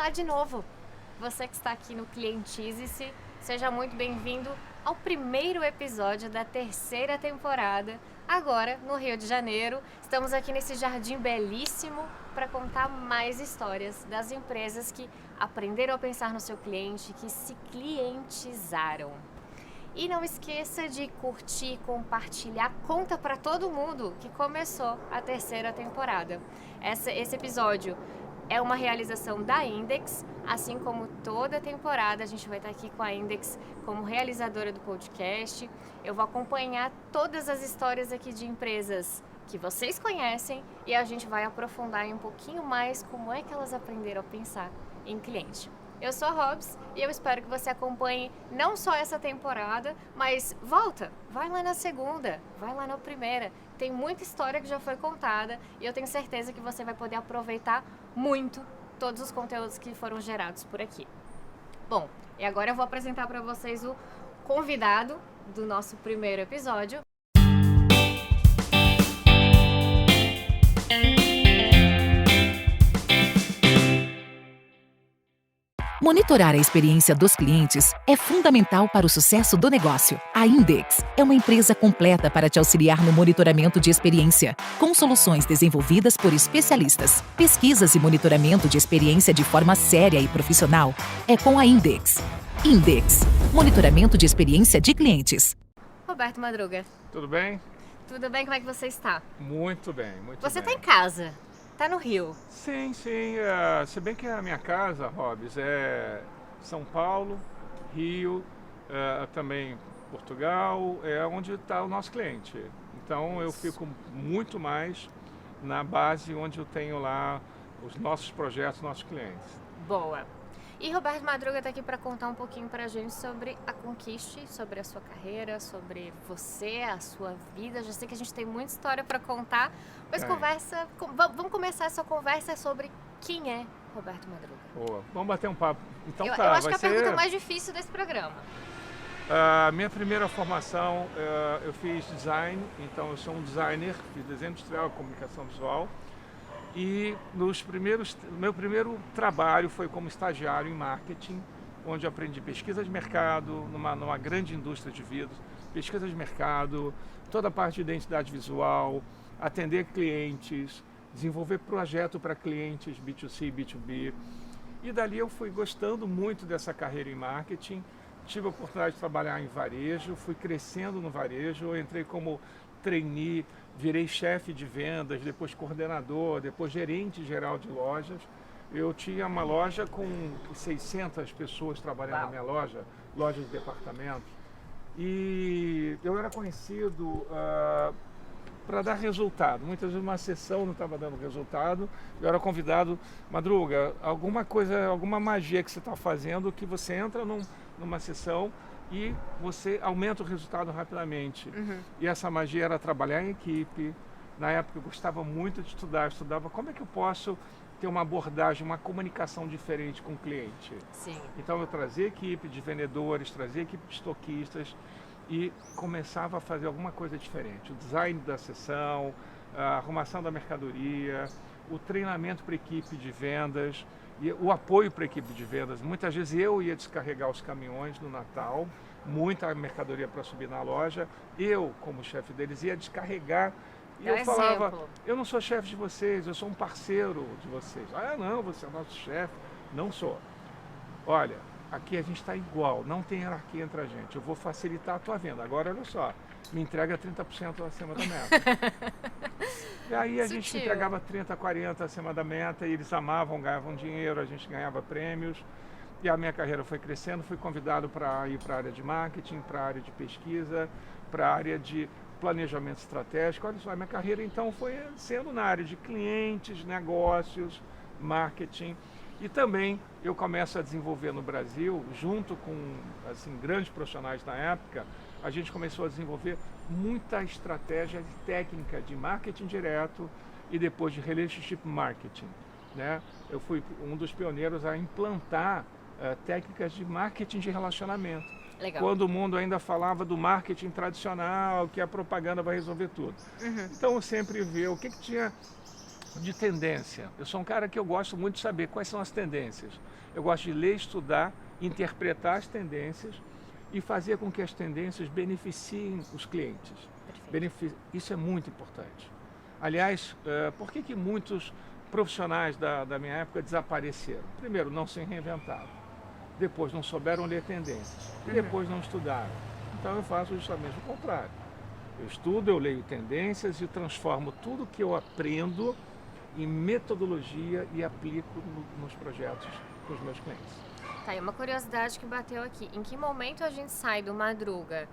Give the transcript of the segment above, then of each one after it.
Olá de novo! Você que está aqui no Clientize-se, seja muito bem-vindo ao primeiro episódio da terceira temporada, agora no Rio de Janeiro. Estamos aqui nesse jardim belíssimo para contar mais histórias das empresas que aprenderam a pensar no seu cliente, que se clientizaram. E não esqueça de curtir, compartilhar, conta para todo mundo que começou a terceira temporada. Esse episódio é uma realização da Index, assim como toda temporada a gente vai estar aqui com a Index como realizadora do podcast. Eu vou acompanhar todas as histórias aqui de empresas que vocês conhecem e a gente vai aprofundar um pouquinho mais como é que elas aprenderam a pensar em cliente. Eu sou a Robs e eu espero que você acompanhe não só essa temporada, mas vai lá na segunda, vai lá na primeira. Tem muita história que já foi contada e eu tenho certeza que você vai poder aproveitar muito todos os conteúdos que foram gerados por aqui. Bom, e agora eu vou apresentar para vocês o convidado do nosso primeiro episódio. Monitorar a experiência dos clientes é fundamental para o sucesso do negócio. A Index é uma empresa completa para te auxiliar no monitoramento de experiência, com soluções desenvolvidas por especialistas. Pesquisas e monitoramento de experiência de forma séria e profissional é com a Index. Index, monitoramento de experiência de clientes. Roberto Madruga. Tudo bem? Tudo bem? Como é que você está? Muito bem, muito bem. Você está em casa? Tá no Rio? Sim. Se bem que a minha casa, Robs, é São Paulo, Rio, também Portugal, é onde está o nosso cliente. Então eu fico muito mais na base onde eu tenho lá os nossos projetos, nossos clientes. Boa! E Roberto Madruga está aqui para contar um pouquinho para a gente sobre a Conquiste, sobre a sua carreira, sobre você, a sua vida. Já sei que a gente tem muita história para contar, mas vamos começar essa conversa sobre quem é Roberto Madruga. Boa, vamos bater um papo. Então eu acho que é a pergunta mais difícil desse programa. A minha primeira formação, eu fiz design, então eu sou um designer, fiz desenho industrial, comunicação visual. E meu primeiro trabalho foi como estagiário em marketing, onde eu aprendi pesquisa de mercado, numa grande indústria de vidros, pesquisa de mercado, toda a parte de identidade visual, atender clientes, desenvolver projeto para clientes B2C, B2B. E dali eu fui gostando muito dessa carreira em marketing, tive a oportunidade de trabalhar em varejo, fui crescendo no varejo, eu entrei como trainee, virei chefe de vendas, depois coordenador, depois gerente geral de lojas. Eu tinha uma loja com 600 pessoas trabalhando na minha loja de departamento. E eu era conhecido para dar resultado. Muitas vezes uma sessão não estava dando resultado, eu era convidado, Madruga, alguma magia que você está fazendo que você entra numa sessão e você aumenta o resultado rapidamente. Uhum. E essa magia era trabalhar em equipe. Na época eu gostava muito de estudar, eu estudava como é que eu posso ter uma abordagem, uma comunicação diferente com o cliente. Sim. Então eu trazia equipe de vendedores, trazia equipe de estoquistas e começava a fazer alguma coisa diferente. O design da sessão, a arrumação da mercadoria, o treinamento para a equipe de vendas, e o apoio para a equipe de vendas. Muitas vezes eu ia descarregar os caminhões no Natal, muita mercadoria para subir na loja, eu, como chefe deles, ia descarregar e eu falava, eu não sou chefe de vocês, eu sou um parceiro de vocês. Ah, não, você é nosso chefe. Não sou. Olha, aqui a gente está igual, não tem hierarquia entre a gente, eu vou facilitar a tua venda. Agora, olha só, me entrega 30% acima da meta. E aí a gente entregava 30, 40 acima da meta e eles amavam, ganhavam dinheiro, a gente ganhava prêmios. E a minha carreira foi crescendo, fui convidado para ir para a área de marketing, para a área de pesquisa, para a área de planejamento estratégico. Olha só, a minha carreira então foi sendo na área de clientes, negócios, marketing. E também eu começo a desenvolver no Brasil, junto com grandes profissionais na época, a gente começou a desenvolver muita estratégia técnica de marketing direto e depois de relationship marketing, né? Eu fui um dos pioneiros a implantar técnicas de marketing de relacionamento. Legal. Quando o mundo ainda falava do marketing tradicional, que a propaganda vai resolver tudo. Uhum. Então eu sempre vi o que tinha de tendência. Eu sou um cara que eu gosto muito de saber quais são as tendências. Eu gosto de ler, estudar, interpretar as tendências e fazer com que as tendências beneficiem os clientes. Isso é muito importante. Aliás, por que muitos profissionais da minha época desapareceram? Primeiro, não se reinventaram. Depois, não souberam ler tendências. E depois, não estudaram. Então, eu faço justamente o contrário. Eu estudo, eu leio tendências e transformo tudo que eu aprendo em metodologia e aplico nos projetos com os meus clientes. Tá, e uma curiosidade que bateu aqui. Em que momento a gente sai do Madruga,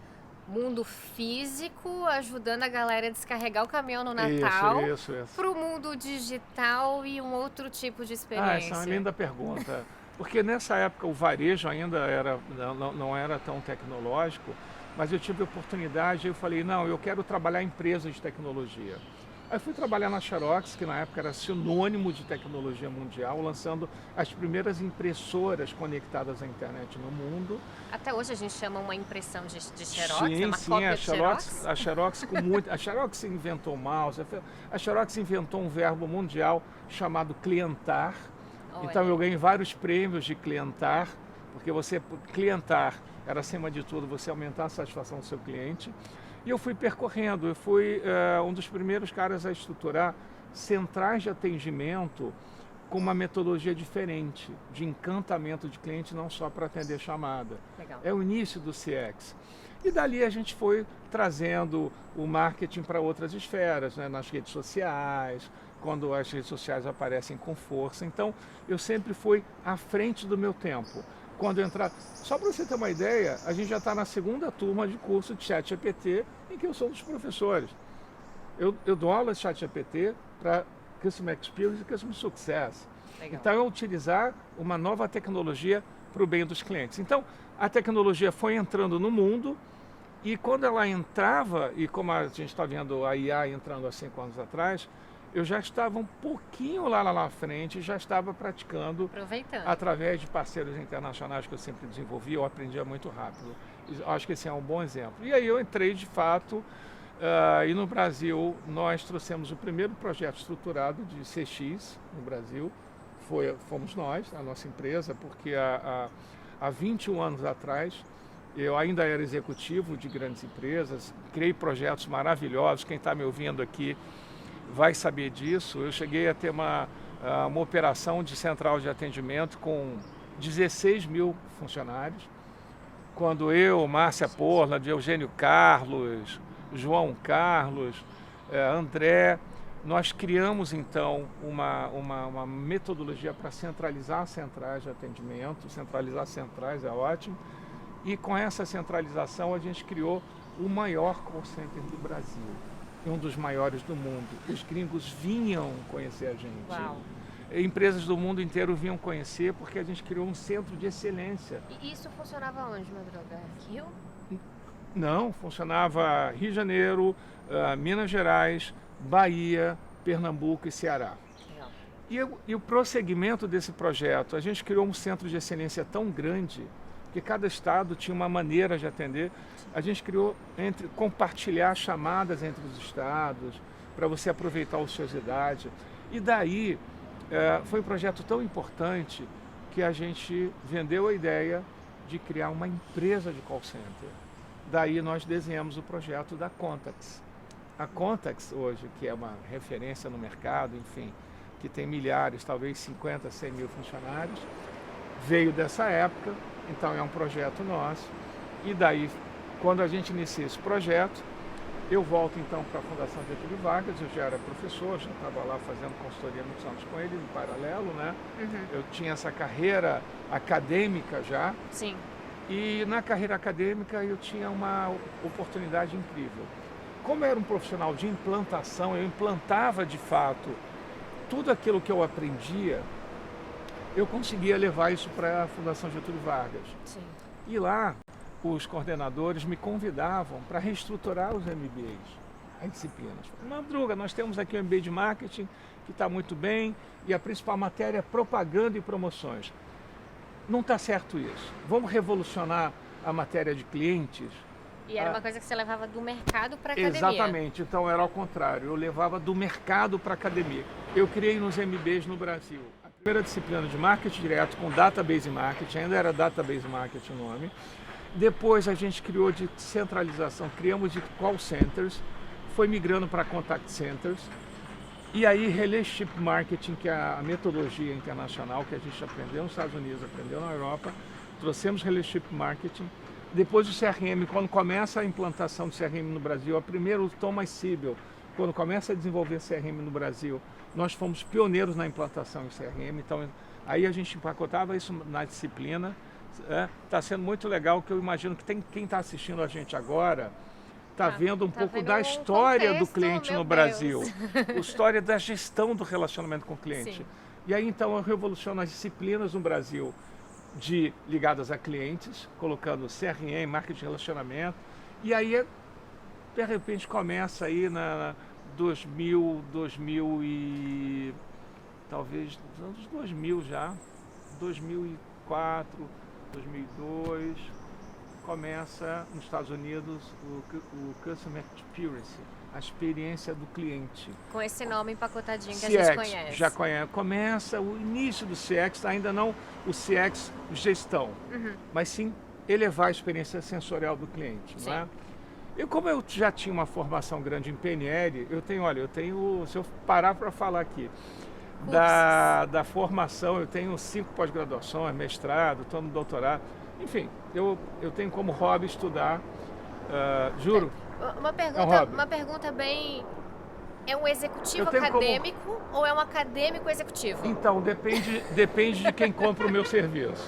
mundo físico, ajudando a galera a descarregar o caminhão no Natal, isso. para o mundo digital e um outro tipo de experiência? Essa é uma linda pergunta. Porque nessa época o varejo ainda não era tão tecnológico, mas eu tive a oportunidade e eu falei, não, eu quero trabalhar em empresas de tecnologia. Aí fui trabalhar na Xerox, que na época era sinônimo de tecnologia mundial, lançando as primeiras impressoras conectadas à internet no mundo. Até hoje a gente chama uma impressão de Xerox, sim, uma sim, cópia de Xerox? A Xerox com muito, a Xerox inventou mouse, a Xerox inventou um verbo mundial chamado clientar. Olha. Então eu ganhei vários prêmios de clientar, porque clientar era acima de tudo você aumentar a satisfação do seu cliente. E eu fui percorrendo, eu fui um dos primeiros caras a estruturar centrais de atendimento com uma metodologia diferente, de encantamento de cliente, não só para atender chamada. Legal. É o início do CX. E dali a gente foi trazendo o marketing para outras esferas, né, nas redes sociais, quando as redes sociais aparecem com força. Então, eu sempre fui à frente do meu tempo. Quando entrar, só para você ter uma ideia, a gente já está na segunda turma de curso de ChatGPT, em que eu sou um dos professores. Eu dou aula de ChatGPT para Customer Experience e Customer Success. Legal. Então, é utilizar uma nova tecnologia para o bem dos clientes. Então, a tecnologia foi entrando no mundo e quando ela entrava, e como a gente está vendo a IA entrando há 5 anos atrás, eu já estava um pouquinho lá na frente, já estava praticando, aproveitando, através de parceiros internacionais que eu sempre desenvolvi, eu aprendia muito rápido. Acho que esse é um bom exemplo. E aí eu entrei de fato, e no Brasil nós trouxemos o primeiro projeto estruturado de CX no Brasil, fomos nós, a nossa empresa, porque há 21 anos atrás, eu ainda era executivo de grandes empresas, criei projetos maravilhosos, quem está me ouvindo aqui vai saber disso. Eu cheguei a ter uma operação de central de atendimento com 16 mil funcionários, quando eu, Márcia Porla, Eugênio Carlos, João Carlos, André, nós criamos então uma metodologia para centralizar centrais de atendimento, centralizar centrais é ótimo, e com essa centralização a gente criou o maior call center do Brasil. Um dos maiores do mundo. Os gringos vinham conhecer a gente. Uau. Empresas do mundo inteiro vinham conhecer porque a gente criou um centro de excelência. E isso funcionava onde, Madruga? Rio? Não, funcionava Rio de Janeiro, Minas Gerais, Bahia, Pernambuco e Ceará. Legal. E o prosseguimento desse projeto, a gente criou um centro de excelência tão grande que cada estado tinha uma maneira de atender. A gente criou compartilhar chamadas entre os estados, para você aproveitar a ociosidade. E daí, foi um projeto tão importante que a gente vendeu a ideia de criar uma empresa de call center. Daí nós desenhamos o projeto da Contax. A Contax hoje, que é uma referência no mercado, enfim, que tem milhares, talvez 50, 100 mil funcionários, veio dessa época. Então é um projeto nosso, e daí, quando a gente inicia esse projeto, eu volto então para a Fundação Getúlio Vargas, eu já era professor, já estava lá fazendo consultoria muitos anos com ele, em paralelo, né? Uhum. Eu tinha essa carreira acadêmica já. Sim. E na carreira acadêmica eu tinha uma oportunidade incrível. Como eu era um profissional de implantação, eu implantava de fato tudo aquilo que eu aprendia, eu conseguia levar isso para a Fundação Getúlio Vargas. Sim. E lá, os coordenadores me convidavam para reestruturar os MBAs, as disciplinas. Madruga, nós temos aqui o MBA de Marketing, que está muito bem, e a principal matéria é propaganda e promoções. Não está certo isso. Vamos revolucionar a matéria de clientes, E era uma coisa que você levava do mercado para academia. Exatamente, então era ao contrário, eu levava do mercado para academia. Eu criei nos MBs no Brasil a primeira disciplina de marketing direto com database marketing, ainda era database marketing o nome. Depois a gente criou de centralização, criamos de call centers, foi migrando para contact centers. E aí relationship marketing, que é a metodologia internacional que a gente aprendeu nos Estados Unidos, aprendeu na Europa, trouxemos relationship marketing. Depois o CRM, quando começa a implantação do CRM no Brasil, primeiro o Thomas Siebel, quando começa a desenvolver CRM no Brasil, nós fomos pioneiros na implantação em CRM, então aí a gente empacotava isso na disciplina. Está sendo muito legal, que eu imagino que quem está assistindo a gente agora está vendo um pouco da história do cliente no Brasil, a história da gestão do relacionamento com o cliente. Sim. E aí então eu revoluciono as disciplinas no Brasil ligadas a clientes, colocando CRM, marketing de relacionamento, e aí de repente começa aí na 2000 e talvez nos anos 2000 já, 2004, 2002, começa nos Estados Unidos o Customer Experience, a experiência do cliente. Com esse nome empacotadinho que CX, a gente conhece. já conhece. Começa o início do CX, ainda não o CX gestão, mas sim elevar a experiência sensorial do cliente. Não é? E como eu já tinha uma formação grande em PNL, eu tenho, se eu parar para falar aqui, da formação, eu tenho 5 pós-graduações, mestrado, estou no doutorado, enfim, eu tenho como hobby estudar, juro. Uma pergunta bem... É um executivo acadêmico ou é um acadêmico executivo? Então, depende de quem compra o meu serviço.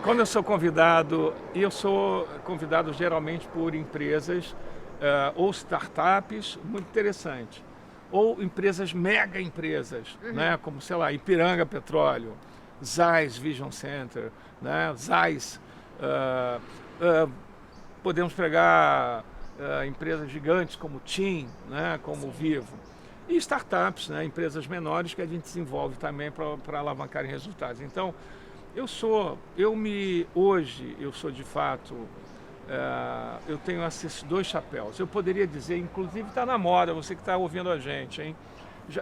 Quando eu sou convidado, e eu sou convidado geralmente por empresas ou startups, muito interessante, ou empresas, mega empresas, né, como, sei lá, Ipiranga Petróleo, Zeiss Vision Center, né, Zeiss, podemos pegar empresas gigantes como TIM, né, como Vivo, e startups, né, empresas menores que a gente desenvolve também para alavancar em resultados. Então, hoje eu sou de fato, eu tenho esses 2 chapéus. Eu poderia dizer, inclusive está na moda, você que está ouvindo a gente, hein?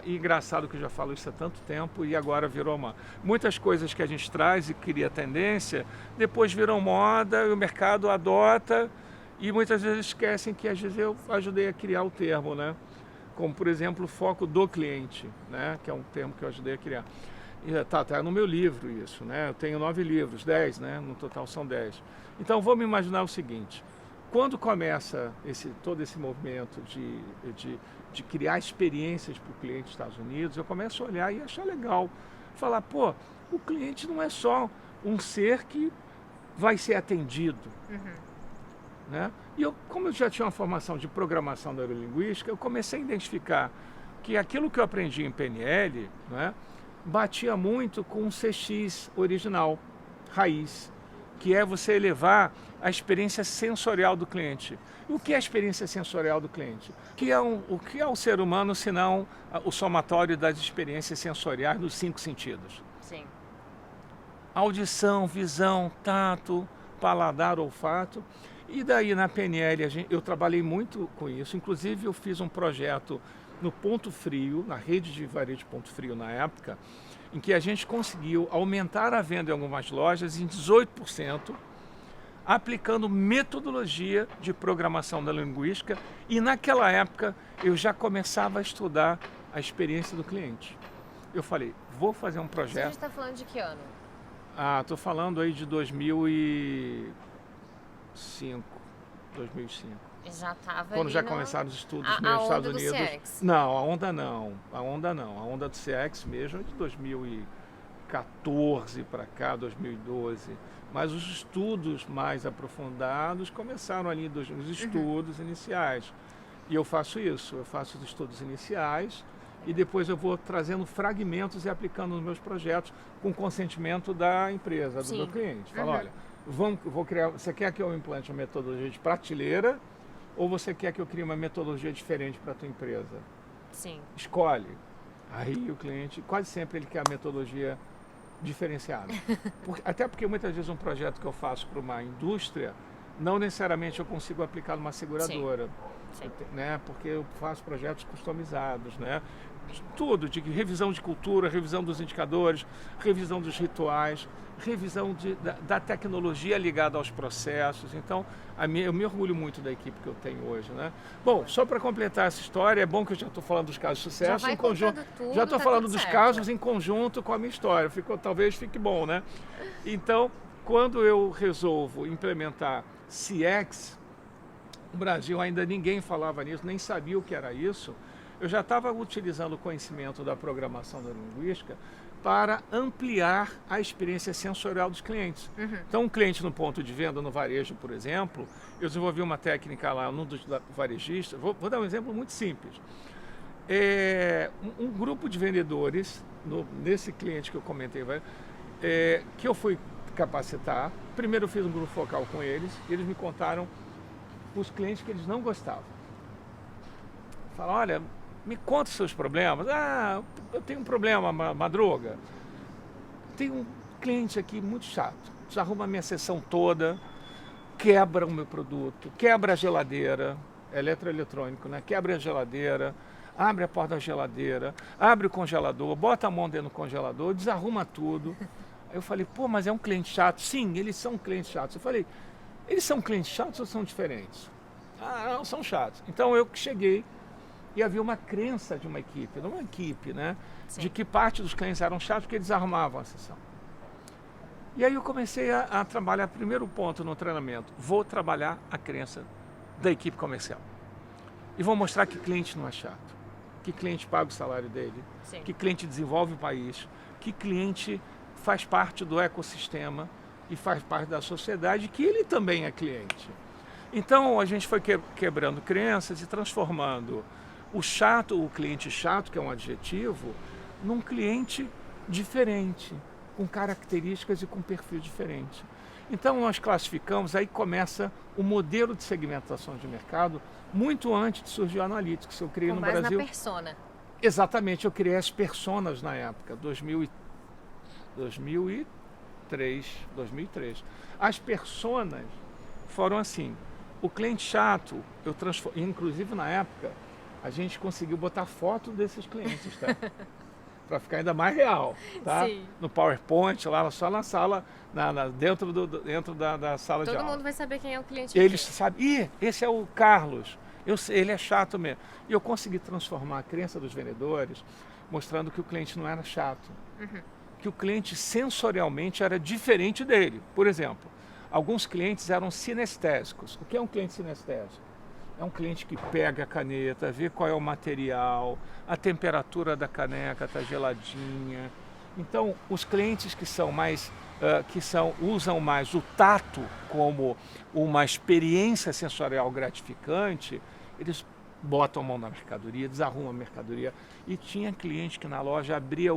Engraçado que eu já falo isso há tanto tempo e agora virou muitas coisas que a gente traz e cria tendência, depois viram moda, o mercado adota e muitas vezes esquecem que às vezes eu ajudei a criar o termo, né? Como, por exemplo, o foco do cliente, né? Que é um termo que eu ajudei a criar. E tá no meu livro isso, né? Eu tenho 9 livros, 10, né? No total são 10. Então vamos imaginar o seguinte: quando começa todo esse movimento de criar experiências para o cliente dos Estados Unidos, eu começo a olhar e achar legal. Falar, pô, o cliente não é só um ser que vai ser atendido. Né? E como eu já tinha uma formação de programação neurolinguística, eu comecei a identificar que aquilo que eu aprendi em PNL, né, batia muito com o CX original, raiz, que é você elevar a experiência sensorial do cliente. E o que é a experiência sensorial do cliente? O que é o ser humano, senão o somatório das experiências sensoriais nos 5 sentidos? Sim. Audição, visão, tato, paladar, olfato. E daí na PNL eu trabalhei muito com isso. Inclusive eu fiz um projeto no Ponto Frio, na rede de varejo de Ponto Frio na época, em que a gente conseguiu aumentar a venda em algumas lojas em 18%, aplicando metodologia de programação da linguística, e naquela época eu já começava a estudar a experiência do cliente. Eu falei, vou fazer um projeto... Você está falando de que ano? Estou falando aí de 2005. Já estava quando já começaram os estudos nos Estados Unidos. CX. Não, a onda não. A onda do CX mesmo é de 2014 para cá, 2012. Mas os estudos mais aprofundados começaram ali nos estudos iniciais. E eu faço isso, eu faço os estudos iniciais e depois eu vou trazendo fragmentos e aplicando nos meus projetos com consentimento da empresa, do meu cliente. Falo, olha, vou criar, você quer que eu implante uma metodologia de prateleira ou você quer que eu crie uma metodologia diferente para a tua empresa? Sim. Escolhe. Aí o cliente, quase sempre ele quer a metodologia diferenciada. Até porque muitas vezes um projeto que eu faço para uma indústria, não necessariamente eu consigo aplicar numa seguradora. Sim. Né? Porque eu faço projetos customizados, né? Tudo, de revisão de cultura, revisão dos indicadores, revisão dos rituais, revisão da tecnologia ligada aos processos. Então, eu me orgulho muito da equipe que eu tenho hoje, né? Bom, só para completar essa história, é bom que eu já estou falando dos casos de sucesso já vai em conjunto. tudo, Já estou tá falando tudo dos certo. casos em conjunto com a minha história. Talvez fique bom, né? Então, quando eu resolvo implementar CX, o Brasil ainda ninguém falava nisso, nem sabia o que era isso. Eu já estava utilizando o conhecimento da programação da linguística para ampliar a experiência sensorial dos clientes. Então, um cliente no ponto de venda, no varejo, por exemplo, eu desenvolvi uma técnica lá num dos varejistas. Vou dar um exemplo muito simples. Um grupo de vendedores, nesse cliente que eu comentei, que eu fui capacitar. Primeiro eu fiz um grupo focal com eles, e eles me contaram os clientes que eles não gostavam. Falaram, olha, me conta os seus problemas. Ah, eu tenho um problema, Madruga. Tem um cliente aqui muito chato. Desarruma a minha sessão toda, quebra o meu produto, quebra a geladeira, eletroeletrônico, né? Quebra a geladeira, abre a porta da geladeira, abre o congelador, bota a mão dentro do congelador, desarruma tudo. Aí eu falei, pô, mas é um cliente chato? Sim, eles são clientes chatos. Eu falei, eles são clientes chatos ou são diferentes? Ah, não, são chatos. Então eu cheguei e havia uma crença de uma equipe, né? Sim. De que parte dos clientes eram chatos porque eles arrumavam a sessão. E aí eu comecei a trabalhar, primeiro ponto no treinamento, vou trabalhar a crença da equipe comercial. E vou mostrar que cliente não é chato, que cliente paga o salário dele, Sim. que cliente desenvolve o país, que cliente faz parte do ecossistema e faz parte da sociedade, que ele também é cliente. Então a gente foi quebrando crenças e transformando o cliente chato, que é um adjetivo, num cliente diferente, com características e com perfil diferente. Então nós classificamos, aí começa o modelo de segmentação de mercado, muito antes de surgir o Analytics. Eu criei Com no base Brasil. na persona. Exatamente, eu criei as personas na época, 2003. As personas foram assim, o cliente chato, inclusive na época, a gente conseguiu botar foto desses clientes, tá? Para ficar ainda mais real, tá? Sim. No PowerPoint, lá só na sala, dentro da sala de Todo aula. mundo vai saber quem é o cliente. Eles sabem, esse é o Carlos, ele é chato mesmo. E eu consegui transformar a crença dos vendedores, mostrando que o cliente não era chato. Que o cliente sensorialmente era diferente dele. Por exemplo, alguns clientes eram sinestésicos. O que é um cliente sinestésico? É um cliente que pega a caneta, vê qual é o material, a temperatura da caneca está geladinha. Então, os clientes que são mais, usam mais o tato como uma experiência sensorial gratificante, eles botam a mão na mercadoria, desarrumam a mercadoria. E tinha cliente que na loja abria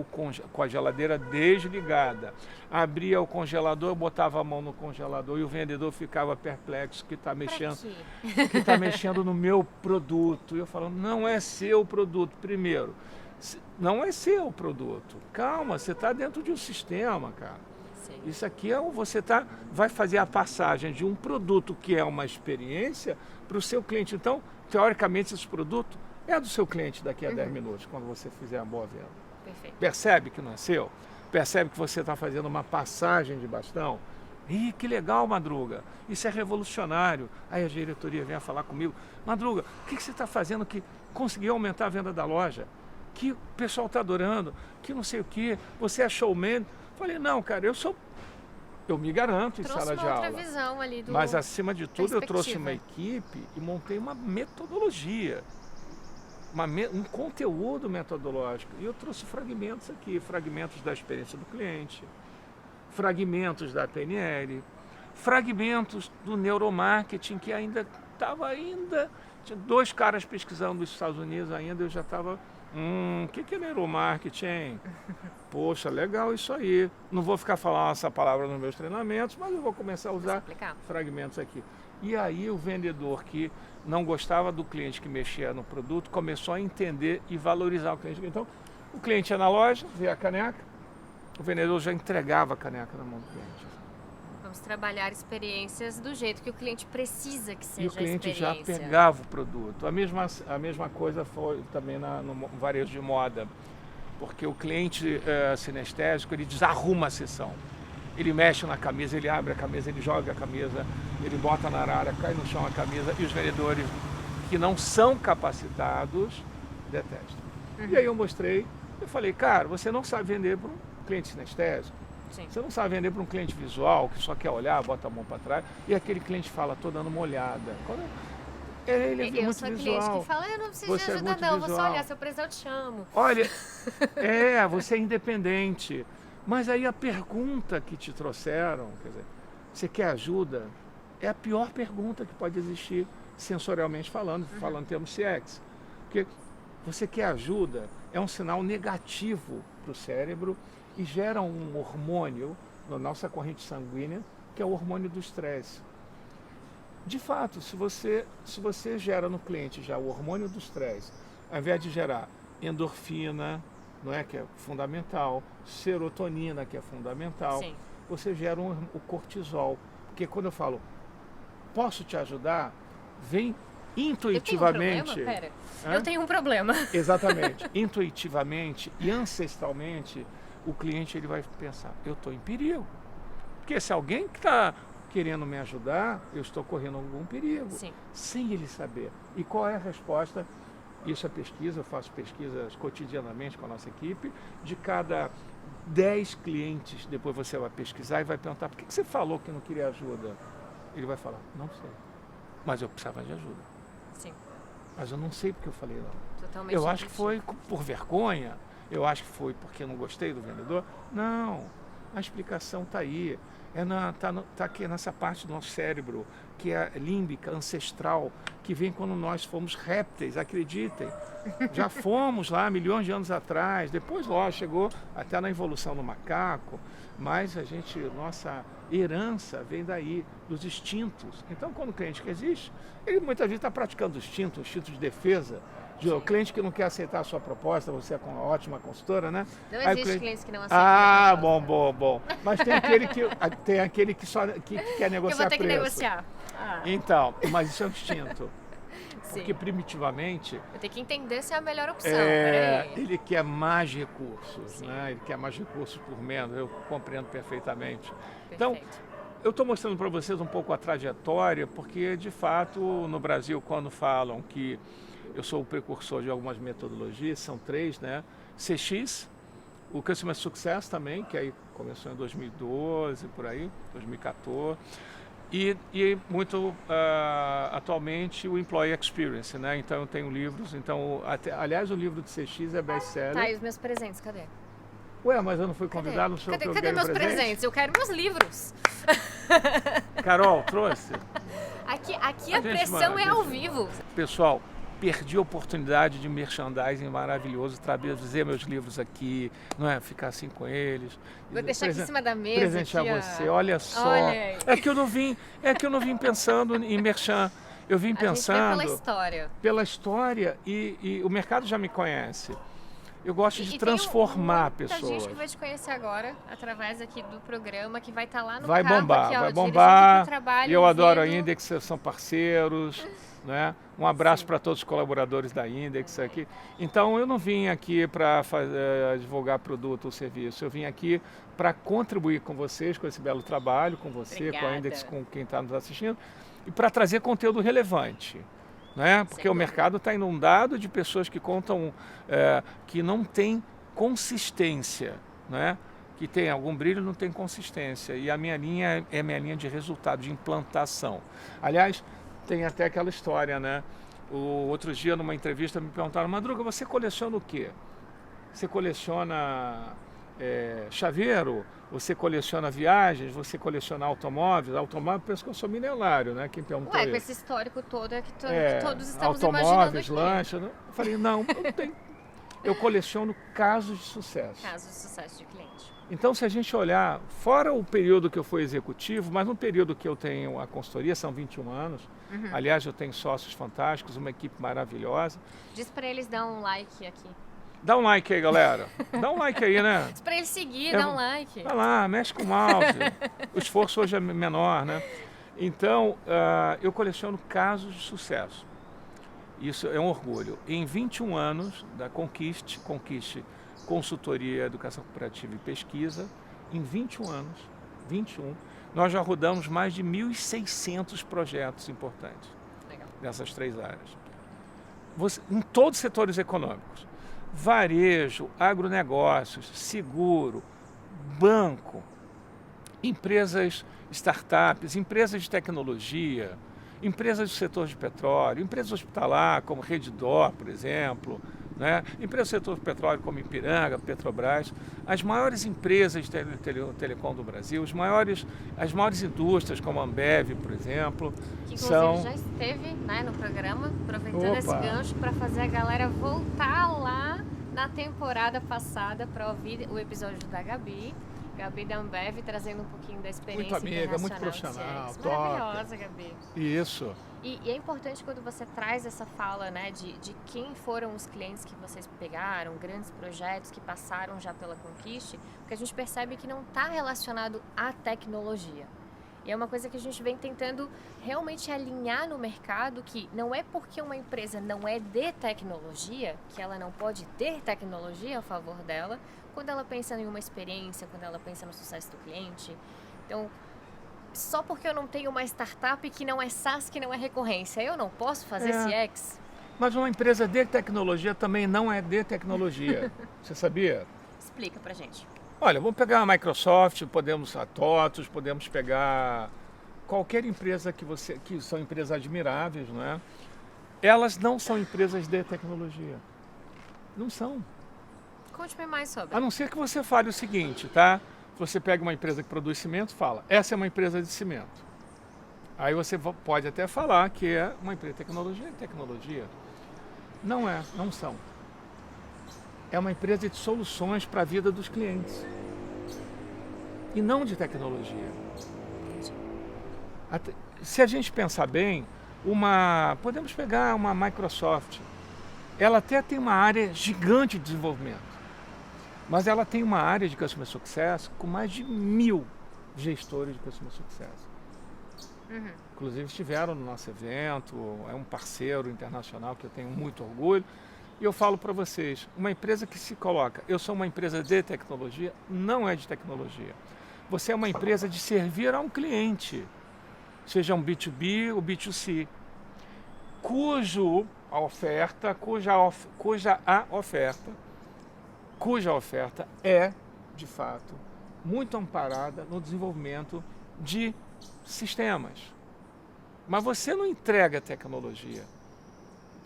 com a geladeira desligada, abria o congelador, botava a mão no congelador e o vendedor ficava perplexo que está mexendo no meu produto. E eu falando, não é seu produto. Primeiro, não é seu produto. Calma, você está dentro de um sistema, cara. Sim. Isso aqui vai fazer a passagem de um produto que é uma experiência para o seu cliente. Então, teoricamente, esse produto é do seu cliente daqui a 10 minutos, quando você fizer uma boa venda. Perfeito. Percebe que não é seu? Percebe que você está fazendo uma passagem de bastão? Ih, que legal, Madruga. Isso é revolucionário. Aí a diretoria vem a falar comigo. Madruga, o que você está fazendo que conseguiu aumentar a venda da loja? Que o pessoal está adorando? Que não sei o quê. Você é showman? Falei, não, cara, eu me garanto em sala de aula. Outra visão ali do... Mas, acima de tudo, eu trouxe perspectiva. uma equipe e montei uma metodologia, um conteúdo metodológico. E eu trouxe fragmentos aqui, fragmentos da experiência do cliente, fragmentos da PNL, fragmentos do neuromarketing, que tinha 2 caras pesquisando nos Estados Unidos ainda, eu já estava... o que é neuromarketing? Poxa, legal isso aí. Não vou ficar falando essa palavra nos meus treinamentos, mas eu vou começar a usar fragmentos aqui. E aí o vendedor que não gostava do cliente que mexia no produto começou a entender e valorizar o cliente. Então, o cliente ia na loja, via a caneca, o vendedor já entregava a caneca na mão do cliente. Vamos trabalhar experiências do jeito que o cliente precisa que seja E o cliente a já experiência. pegava o produto. A mesma coisa foi também no varejo de moda, porque o cliente sinestésico, ele desarruma a sessão. Ele mexe na camisa, ele abre a camisa, ele joga a camisa, ele bota na arara, cai no chão a camisa, e os vendedores que não são capacitados detestam. E aí eu mostrei, eu falei, cara, você não sabe vender para um cliente sinestésico. Sim. Você não sabe vender para um cliente visual, que só quer olhar, bota a mão para trás, e aquele cliente fala, tô dando uma olhada. Ele é Eu muito sou a visual. cliente que fala, eu não preciso Você de é ajuda muito não, vou só visual. olhar, se eu precisar eu te chamo. Olha, você é independente. Mas aí a pergunta que te trouxeram, quer dizer, você quer ajuda? É a pior pergunta que pode existir sensorialmente falando em termos CX. Porque você quer ajuda é um sinal negativo para o cérebro e gera um hormônio na nossa corrente sanguínea, que é o hormônio do estresse. De fato, se você gera no cliente já o hormônio do estresse, ao invés de gerar endorfina, não é, que é fundamental, serotonina, que é fundamental, Sim. você gera o cortisol. Porque quando eu falo, posso te ajudar, vem intuitivamente... Eu tenho um problema? Pera. Hã? Eu tenho um problema. Exatamente. Intuitivamente e ancestralmente, o cliente ele vai pensar, eu estou em perigo. Porque se alguém que está querendo me ajudar, eu estou correndo algum perigo. Sim. Sem ele saber. E qual é a resposta? Isso é pesquisa, eu faço pesquisas cotidianamente com a nossa equipe. De cada 10 clientes, depois você vai pesquisar e vai perguntar, por que você falou que não queria ajuda? Ele vai falar, não sei, mas eu precisava de ajuda. Sim. Mas eu não sei porque eu falei não. Totalmente Eu acho que intuitivo. foi por vergonha, eu acho que foi porque eu não gostei do vendedor. Não, a explicação está aí. Tá aqui nessa parte do nosso cérebro, que é límbica, ancestral, que vem quando nós fomos répteis, acreditem. Já fomos lá milhões de anos atrás, depois lógico, chegou até na evolução do macaco, mas nossa herança vem daí, dos instintos. Então quando o cliente que existe, ele muitas vezes está praticando o instinto de defesa. O cliente que não quer aceitar a sua proposta, você é uma ótima consultora, né? Não Aí o existe cliente... cliente que não aceita. Ah, bom. Mas tem aquele que só que quer negociar Eu vou ter que preço. negociar. Então, mas isso é um instinto. Sim. Porque primitivamente Eu tenho que entender se é a melhor opção. Peraí. ele quer mais recursos, né? Ele quer mais recursos por menos, eu compreendo perfeitamente. Então, Perfeito. eu estou mostrando para vocês um pouco a trajetória, porque de fato no Brasil, quando falam que eu sou o precursor de algumas metodologias, são 3, né? CX, o Customer Success também, que aí começou em 2012, por aí, 2014. E muito atualmente o Employee Experience, né? Então eu tenho livros, aliás o livro de CX é best-seller. Tá, e os meus presentes, cadê? Ué, mas eu não fui convidado, não sou eu que Cadê ganho meus presente? presentes? Eu quero meus livros. Carol, trouxe? Aqui A a gente pressão manda, é a ao gente- vivo. Pessoal, perdi a oportunidade de merchandising maravilhoso, trazer meus livros aqui, não é? Ficar assim com eles. Vou deixar aqui em cima da mesa. Presentear aqui, ó. você, olha só. Olha aí. É que eu não vim pensando em merchan. Eu vim A gente veio pensando pela história. pela história e o mercado já me conhece. Eu gosto de E transformar tem muita pessoas. gente que vai te conhecer agora, através aqui do programa, que vai estar lá no Vai carro, bombar, aqui, ó, vai dirigindo bombar. pro trabalho, E eu adoro a ouvindo. Index, são parceiros, né? Um abraço Sim. para todos os colaboradores da Index aqui. Então eu não vim aqui para divulgar produto ou serviço, eu vim aqui para contribuir com vocês, com esse belo trabalho, com você, com a Obrigada. Index, com quem está nos assistindo, e para trazer conteúdo relevante. Né? Porque Sem o dúvida. mercado está inundado de pessoas que contam que não tem consistência, né? Que tem algum brilho, não tem consistência. E a minha linha é minha linha de resultado, de implantação. Aliás, tem até aquela história, né? Outro dia, numa entrevista, me perguntaram, Madruga, você coleciona o quê? Você coleciona chaveiro? Você coleciona viagens? Você coleciona automóveis? Automóvel, penso que eu sou milionário, né? Quem perguntou Ué, com isso? esse histórico todo é que todos estamos automóveis, imaginando aqui. lancha. Eu falei, não, eu não tenho. Eu coleciono casos de sucesso. Caso de sucesso de cliente. Então, se a gente olhar, fora o período que eu fui executivo, mas no período que eu tenho a consultoria, são 21 anos. Uhum. Aliás, eu tenho sócios fantásticos, uma equipe maravilhosa. Diz pra eles dar um like aqui. Dá um like aí, galera. Dá um like aí, né? Para ele seguir, dá um like. Vai lá, mexe com o mouse. O esforço hoje é menor, né? Então, eu coleciono casos de sucesso. Isso é um orgulho. Em 21 anos da Conquiste Consultoria, Educação Cooperativa e Pesquisa, em 21 anos, nós já rodamos mais de 1.600 projetos importantes. Legal. Nessas 3 áreas. Em todos os setores econômicos. Varejo, agronegócios, seguro, banco, empresas, startups, empresas de tecnologia, empresas do setor de petróleo, empresas hospitalar como Redditor, por exemplo, né? Empresas do setor de petróleo como Ipiranga, Petrobras, as maiores empresas de telecom do Brasil, as maiores indústrias como a Ambev, por exemplo. Que inclusive já esteve, né, no programa, aproveitando esse gancho para fazer a galera voltar lá na temporada passada para ouvir o episódio da Gabi da Ambev, trazendo um pouquinho da experiência muito amiga, muito profissional, top. Maravilhosa, Gabi. Isso. E é importante quando você traz essa fala, né, de quem foram os clientes que vocês pegaram, grandes projetos que passaram já pela Conquiste, porque a gente percebe que não está relacionado à tecnologia. E é uma coisa que a gente vem tentando realmente alinhar no mercado, que não é porque uma empresa não é de tecnologia, que ela não pode ter tecnologia a favor dela, quando ela pensa em uma experiência, quando ela pensa no sucesso do cliente. Então, só porque eu não tenho uma startup que não é SaaS, que não é recorrência, eu não posso fazer CX? Mas uma empresa de tecnologia também não é de tecnologia. Você sabia? Explica pra gente. Olha, vamos pegar a Microsoft, podemos a TOTUS, podemos pegar qualquer empresa que são empresas admiráveis, não é? Elas não são empresas de tecnologia. Não são. Conte-me mais sobre. A não ser que você fale o seguinte, tá? Você pega uma empresa que produz cimento, fala, essa é uma empresa de cimento. Aí você pode até falar que é uma empresa de tecnologia. Não é, não são. É uma empresa de soluções para a vida dos clientes. E não de tecnologia. Se a gente pensar bem, podemos pegar uma Microsoft. Ela até tem uma área gigante de desenvolvimento. Mas ela tem uma área de Customer Success com mais de 1.000 gestores de Customer Success. Uhum. Inclusive estiveram no nosso evento, é um parceiro internacional que eu tenho muito orgulho. E eu falo para vocês, uma empresa que se coloca, eu sou uma empresa de tecnologia, não é de tecnologia. Você é uma empresa de servir a um cliente, seja um B2B ou B2C, cuja oferta é, de fato, muito amparada no desenvolvimento de sistemas. Mas você não entrega tecnologia.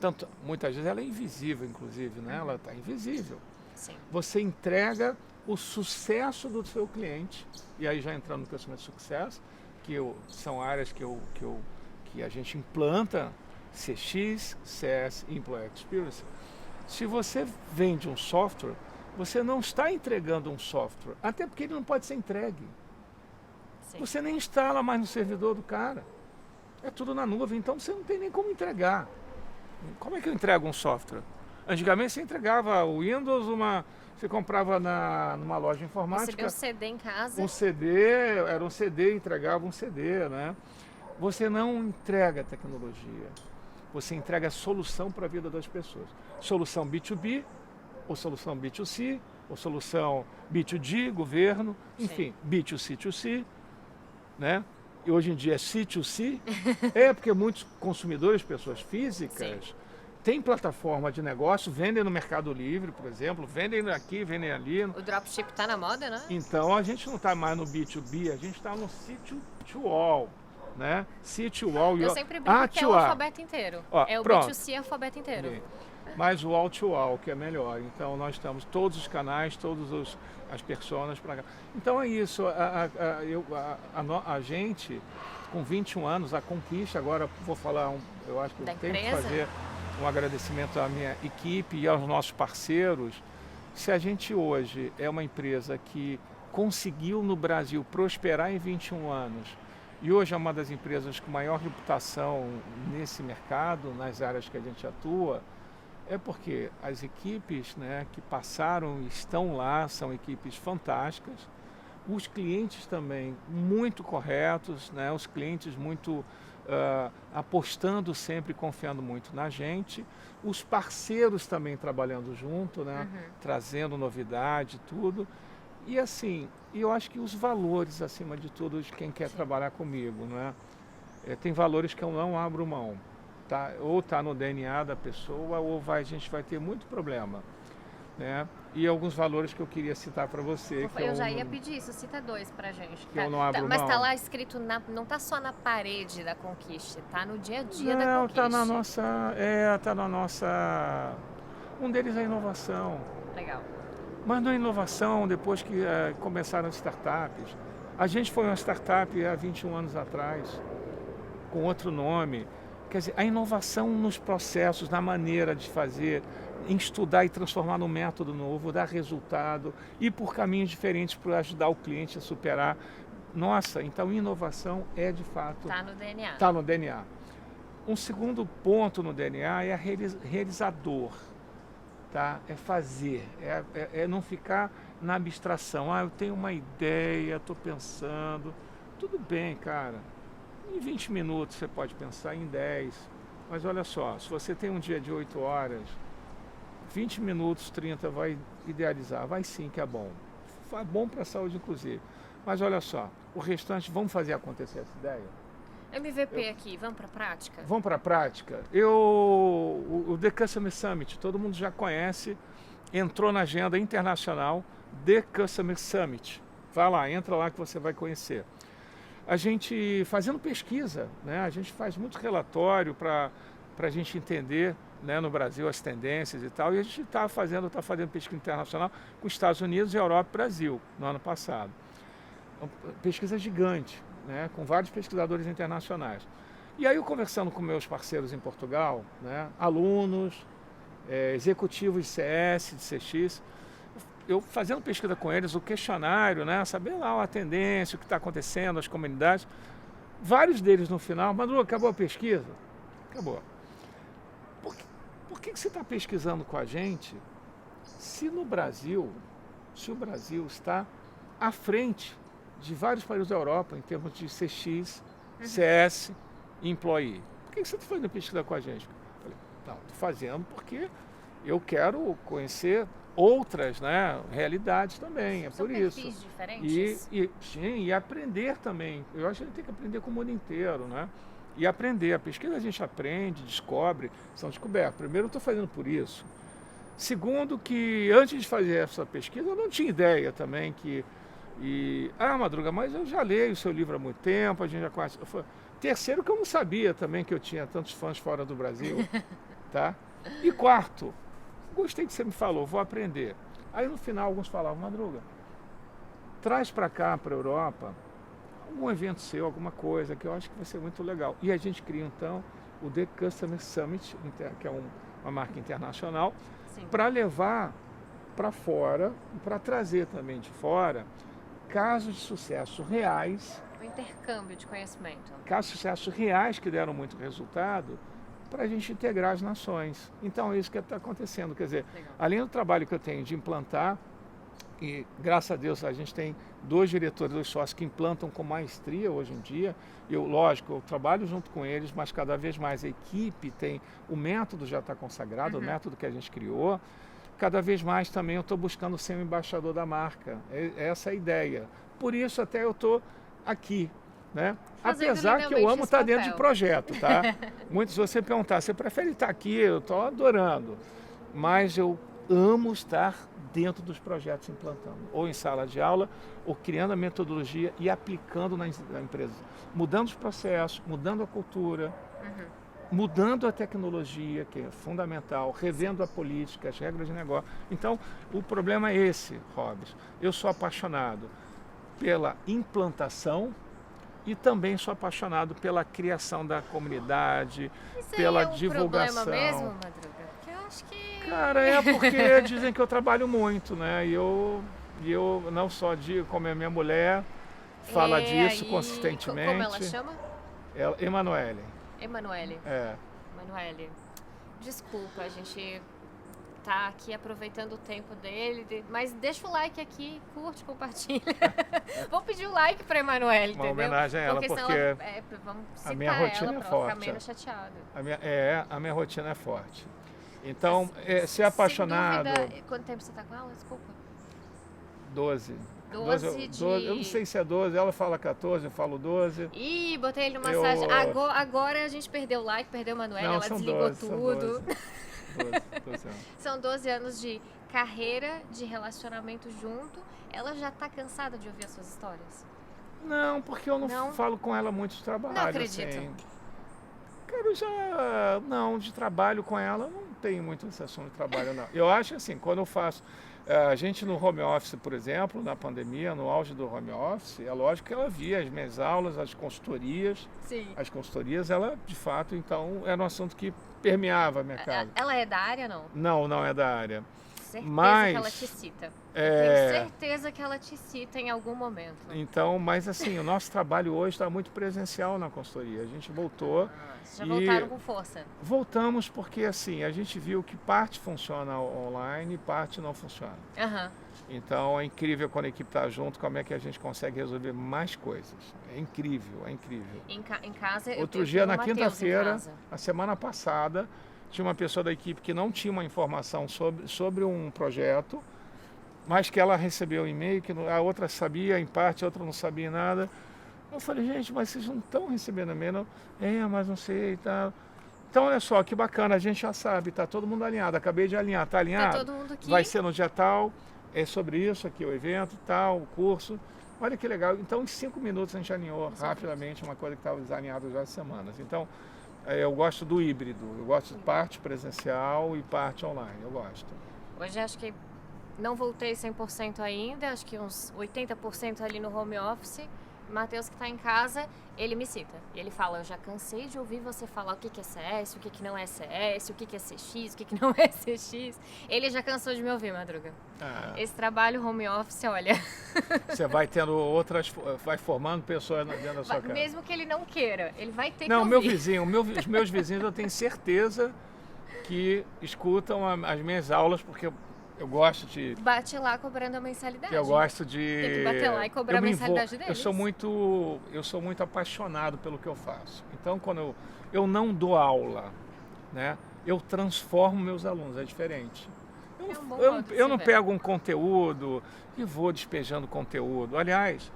Tanto, muitas vezes ela é invisível, inclusive, né? Ela está invisível. Sim. Você entrega o sucesso do seu cliente, e aí já entrando no Customer Success, são áreas que a gente implanta, CX, CS, Employee Experience. Se você vende um software, você não está entregando um software, até porque ele não pode ser entregue. Sim. Você nem instala mais no servidor do cara. É tudo na nuvem, então você não tem nem como entregar. Como é que eu entrego um software? Antigamente você entregava o Windows, você comprava numa loja informática. Recebeu um CD em casa. Um CD, era um CD, entregava um CD, né? Você não entrega tecnologia. Você entrega solução para a vida das pessoas. Solução B2B, ou solução B2C, ou solução B2G, governo, enfim, B2C2C, né? E hoje em dia é C2C, porque muitos consumidores, pessoas físicas, têm plataforma de negócio, vendem no Mercado Livre, por exemplo, vendem aqui, vendem ali. O dropship está na moda, né? Então a gente não está mais no B2B, a gente está no C2all, né? C2all. Eu sempre brinco que é o alfabeto inteiro. É o pronto. B2C alfabeto inteiro. Mas o all-to-all, que é melhor. Então nós temos todos os canais, todas as personas para cá. Então é isso. A gente, com 21 anos, a Conquiste, agora vou falar, eu acho que eu tenho que fazer um agradecimento à minha equipe e aos nossos parceiros. Se a gente hoje é uma empresa que conseguiu no Brasil prosperar em 21 anos, e hoje é uma das empresas com maior reputação nesse mercado, nas áreas que a gente atua, É porque as equipes, né, que passaram e estão lá são equipes fantásticas. Os clientes também muito corretos, né, os clientes muito apostando sempre, confiando muito na gente. Os parceiros também trabalhando junto, né, trazendo novidade, tudo. E assim, eu acho que os valores, acima de tudo, de quem quer trabalhar comigo, né? Tem valores que eu não abro mão. Tá? Ou está no DNA da pessoa, ou a gente vai ter muito problema. Né? E alguns valores que eu queria citar para você. Eu já ia pedir isso, cita 2 pra gente. Que eu não abro mas mão. tá lá escrito, não tá só na parede da Conquiste, tá no dia a dia da Não, Conquiste. tá na nossa. Tá na nossa. Um deles é a inovação. Legal. Mas não é inovação depois que começaram as startups. A gente foi uma startup há 21 anos atrás, com outro nome. Quer dizer, a inovação nos processos, na maneira de fazer, em estudar e transformar num método novo, dar resultado, ir por caminhos diferentes para ajudar o cliente a superar. Nossa, então inovação é de fato... Está no DNA. Está no DNA. Um segundo ponto no DNA é realizador. Tá? É fazer, é não ficar na abstração. Eu tenho uma ideia, estou pensando. Tudo bem, cara. Em 20 minutos você pode pensar, em 10. Mas olha só, se você tem um dia de 8 horas, 20 minutos, 30 vai idealizar. Vai sim que é bom. É bom para a saúde, inclusive. Mas olha só, o restante, vamos fazer acontecer essa ideia? MVP aqui, vamos para a prática? Vamos para a prática. O The Customer Summit, todo mundo já conhece, entrou na agenda internacional, The Customer Summit. Vai lá, entra lá que você vai conhecer. A gente, fazendo pesquisa, né, a gente faz muito relatório para a gente entender, né, no Brasil as tendências e tal, e a gente está fazendo pesquisa internacional com os Estados Unidos, Europa e Brasil, no ano passado. Pesquisa gigante, né, com vários pesquisadores internacionais. E aí eu conversando com meus parceiros em Portugal, né, alunos, executivos de CS, de CX, eu fazendo pesquisa com eles, o questionário, né, saber lá a tendência, o que está acontecendo, as comunidades. Vários deles no final, Madru, acabou a pesquisa? Acabou. Por que você está pesquisando com a gente se o Brasil está à frente de vários países da Europa em termos de CX, CS e Employee? Por que você está fazendo pesquisa com a gente? Eu falei, não, estou fazendo porque eu quero conhecer outras, né, realidades também, São por isso. Diferentes? E aprender também. Eu acho que a gente tem que aprender com o mundo inteiro, né? E aprender. A pesquisa a gente aprende, descobre, são descobertas. Primeiro, eu estou fazendo por isso. Segundo, que antes de fazer essa pesquisa, eu não tinha ideia também que... Madruga, mas eu já leio o seu livro há muito tempo, a gente já conhece... Terceiro, que eu não sabia também que eu tinha tantos fãs fora do Brasil, tá? E quarto, gostei que você me falou, vou aprender. Aí no final alguns falavam, Madruga, traz para cá, para a Europa, algum evento seu, alguma coisa que eu acho que vai ser muito legal. E a gente cria então o The Customer Summit, que é uma marca internacional, para levar para fora, para trazer também de fora casos de sucesso reais. O intercâmbio de conhecimento. Casos de sucesso reais que deram muito resultado, para a gente integrar as nações. Então é isso que está acontecendo. Quer dizer, legal. Além do trabalho que eu tenho de implantar, e graças a Deus a gente tem 2 diretores, 2 sócios que implantam com maestria hoje em dia. Lógico, eu trabalho junto com eles, mas cada vez mais a equipe tem, o método já está consagrado, o método que a gente criou. Cada vez mais também eu estou buscando ser um embaixador da marca. Essa é a ideia. Por isso até eu estou aqui. Né? Apesar que eu amo estar dentro de projeto, tá? Muitos, se você perguntar, você prefere estar aqui? Eu estou adorando. Mas eu amo estar dentro dos projetos implantando. Ou em sala de aula, ou criando a metodologia e aplicando na empresa. Mudando os processos, mudando a cultura, mudando a tecnologia, que é fundamental, revendo a política, as regras de negócio. Então, o problema é esse, Robson. Eu sou apaixonado pela implantação e também sou apaixonado pela criação da comunidade, pela divulgação. Isso é um problema mesmo, Madruga? Porque eu acho que... Cara, porque dizem que eu trabalho muito, né? E eu não só digo, como a minha mulher fala disso consistentemente. Como ela chama? Emanuele. Emanuele. É. Emanuele. Desculpa, a gente tá aqui aproveitando o tempo dele, mas deixa o like aqui, curte, compartilha. Vou pedir o like pra Emanuele, entendeu? Uma homenagem a ela, porque senão vamos citar a minha rotina ela é pra ela forte. ficar menos chateada. A minha rotina é forte. Então, ser apaixonado... Sem dúvida, quanto tempo você tá com ela? Desculpa. 12. 12 de... Eu não sei se é 12, ela fala 14, eu falo 12. Ih, botei ele no massagem. Agora a gente perdeu o like, perdeu a Manuela, ela desligou 12, tudo. São 12 anos. São 12 anos de carreira, de relacionamento junto. Ela já tá cansada de ouvir as suas histórias? Não, porque eu não falo com ela muito de trabalho. Não acredito. Assim. Não, de trabalho com ela, não tenho muito esse assunto de trabalho, não. Eu acho assim, quando eu faço... A gente no home office, por exemplo, na pandemia, no auge do home office, é lógico que ela via as minhas aulas, as consultorias. Sim. As consultorias, ela, de fato, então, era um assunto que permeava a minha casa. Ela é da área, não? Não é da área. Certeza que ela te cita. Tenho certeza que ela te cita em algum momento. Então, mas assim, o nosso trabalho hoje está muito presencial na consultoria. A gente voltou. Vocês já voltaram com força? Voltamos porque assim, a gente viu que parte funciona online e parte não funciona. Então é incrível quando a equipe está junto, como é que a gente consegue resolver mais coisas. É incrível, é incrível. Em casa, Outro dia, na quinta-feira, a semana passada, tinha uma pessoa da equipe que não tinha uma informação sobre um projeto, mas que ela recebeu um e-mail, que a outra sabia em parte, a outra não sabia nada. Eu falei, gente, mas vocês não estão recebendo e-mail? Não? Mas não sei e tal. Então, olha só, que bacana, a gente já sabe, está todo mundo alinhado. Acabei de alinhar, está alinhado? Tá todo mundo aqui. Vai ser no dia tal, é sobre isso aqui, o evento, tal, o curso. Olha que legal. Então, em 5 minutos a gente alinhou rapidamente uma coisa que estava desalinhada já há semanas. Então, eu gosto do híbrido, eu gosto de parte presencial e parte online, eu gosto. Hoje acho que não voltei 100% ainda, acho que uns 80% ali no home office. Matheus, que está em casa, ele me cita. E ele fala, eu já cansei de ouvir você falar o que é CS, o que não é CS, o que é CX, o que não é CX. Ele já cansou de me ouvir, Madruga. Esse trabalho home office, olha... Você vai tendo vai formando pessoas dentro da sua casa. Mesmo que ele não queira, ele vai ter que ouvir. Não, os meus vizinhos eu tenho certeza que escutam as minhas aulas, porque eu gosto de... Bate lá cobrando a mensalidade. Eu gosto de... Tem que bater lá e cobrar a mensalidade deles. Eu sou muito apaixonado pelo que eu faço. Então, quando eu não dou aula, né, eu transformo meus alunos, é diferente. Eu não pego um conteúdo e vou despejando conteúdo. Aliás,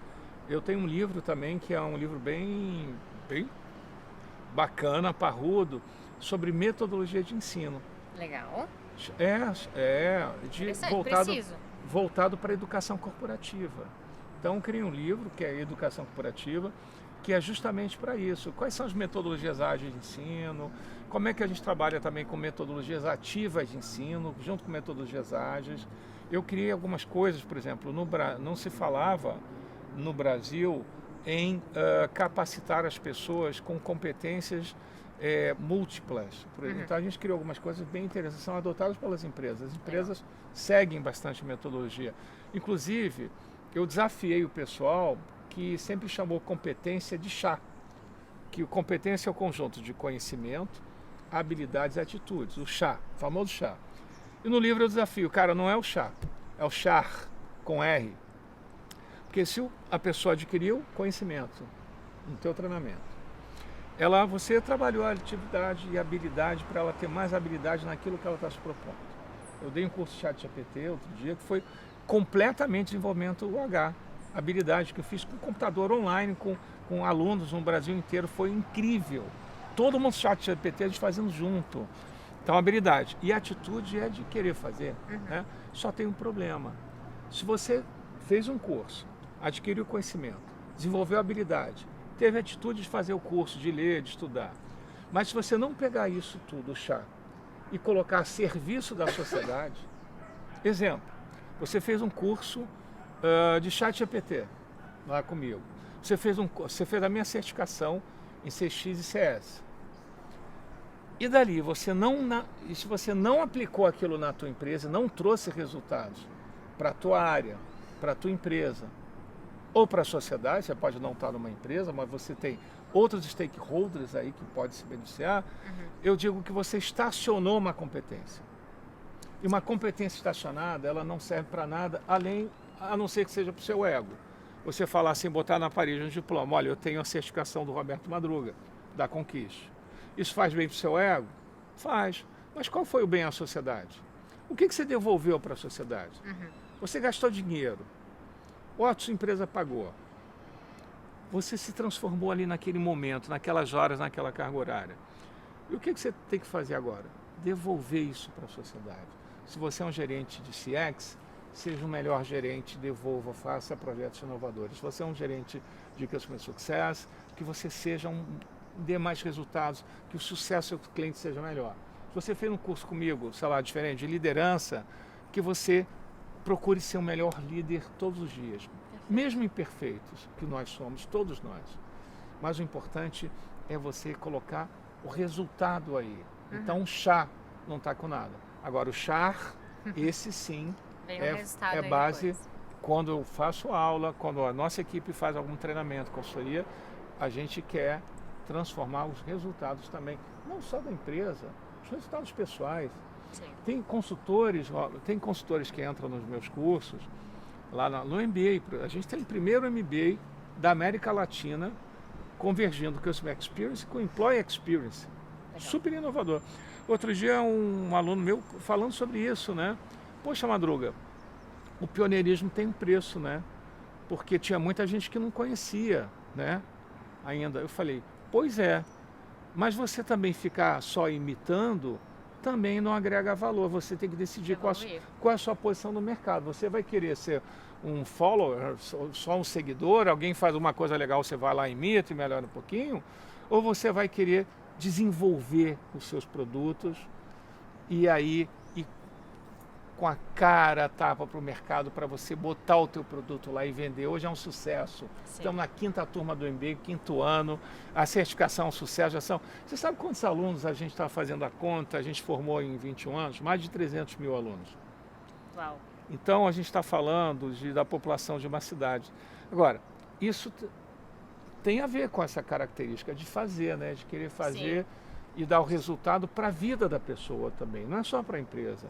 eu tenho um livro também, que é um livro bem bacana, parrudo, sobre metodologia de ensino. Legal. Voltado para a educação corporativa. Então, eu criei um livro que é Educação Corporativa, que é justamente para isso. Quais são as metodologias ágeis de ensino? Como é que a gente trabalha também com metodologias ativas de ensino, junto com metodologias ágeis? Eu criei algumas coisas, por exemplo, não se falava no Brasil em capacitar as pessoas com competências múltiplas. Então a gente criou algumas coisas bem interessantes, são adotadas pelas empresas. As empresas seguem bastante metodologia. Inclusive, eu desafiei o pessoal que sempre chamou competência de chá. Que competência é o conjunto de conhecimento, habilidades e atitudes. O chá, o famoso chá. E no livro eu desafio, cara, não é o chá, é o char, com R. Porque se a pessoa adquiriu conhecimento no teu treinamento, você trabalhou a atividade e habilidade para ela ter mais habilidade naquilo que ela está se propondo. Eu dei um curso de ChatGPT outro dia que foi completamente desenvolvimento UH, habilidade que eu fiz com computador online, com alunos no Brasil inteiro, foi incrível. Todo mundo ChatGPT, a gente fazendo junto. Então, habilidade. E atitude é de querer fazer. Né? Só tem um problema. Se você fez um curso, adquiriu conhecimento, desenvolveu habilidade, teve a atitude de fazer o curso, de ler, de estudar. Mas se você não pegar isso tudo, o chá, e colocar a serviço da sociedade... Exemplo, você fez um curso de ChatGPT lá comigo. Você fez a minha certificação em CX e CS. E dali, se você não aplicou aquilo na tua empresa, não trouxe resultados para a tua área, para a tua empresa, ou para a sociedade, você pode não estar numa empresa, mas você tem outros stakeholders aí que podem se beneficiar, eu digo que você estacionou uma competência. E uma competência estacionada, ela não serve para nada, a não ser que seja para o seu ego. Você falar assim, botar na parede um diploma, olha, eu tenho a certificação do Roberto Madruga, da Conquiste. Isso faz bem para o seu ego? Faz. Mas qual foi o bem à sociedade? O que você devolveu para a sociedade? Você gastou dinheiro. Ou a sua empresa pagou. Você se transformou ali naquele momento, naquelas horas, naquela carga horária. E o que você tem que fazer agora? Devolver isso para a sociedade. Se você é um gerente de CX, seja um melhor gerente, devolva, faça projetos inovadores. Se você é um gerente de Customer Success, que você seja dê mais resultados, que o sucesso do cliente seja melhor. Se você fez um curso comigo, sei lá, diferente, de liderança, que você procure ser o melhor líder todos os dias. Mesmo imperfeitos, que nós somos, todos nós. Mas o importante é você colocar o resultado aí. Então o chá não está com nada. Agora o char, esse sim, é base. Depois. Quando eu faço aula, quando a nossa equipe faz algum treinamento, consultoria, a gente quer transformar os resultados também, não só da empresa, os resultados pessoais. Sim. Tem consultores que entram nos meus cursos, lá no MBA. A gente tem o primeiro MBA da América Latina convergindo Customer Experience com Employee Experience. Legal. Super inovador. Outro dia um aluno meu falando sobre isso, né? Poxa, Madruga, o pioneirismo tem um preço, né? Porque tinha muita gente que não conhecia, né? Ainda. Eu falei, pois é, mas você também ficar só imitando também não agrega valor. Você tem que decidir qual é a sua posição no mercado. Você vai querer ser um follower, só um seguidor, alguém faz uma coisa legal, você vai lá, imita e melhora um pouquinho, ou você vai querer desenvolver os seus produtos e aí com a cara a tapa para o mercado para você botar o teu produto lá e vender. Hoje é um sucesso. Sim. Estamos na 5ª turma do MBA, 5º ano, a certificação é um sucesso. Já são... Você sabe quantos alunos a gente está fazendo a conta? A gente formou em 21 anos, mais de 300 mil alunos. Uau. Então a gente está falando da população de uma cidade. Agora, isso tem a ver com essa característica de fazer, né? De querer fazer. Sim. E dar o resultado para a vida da pessoa também, não é só para a empresa.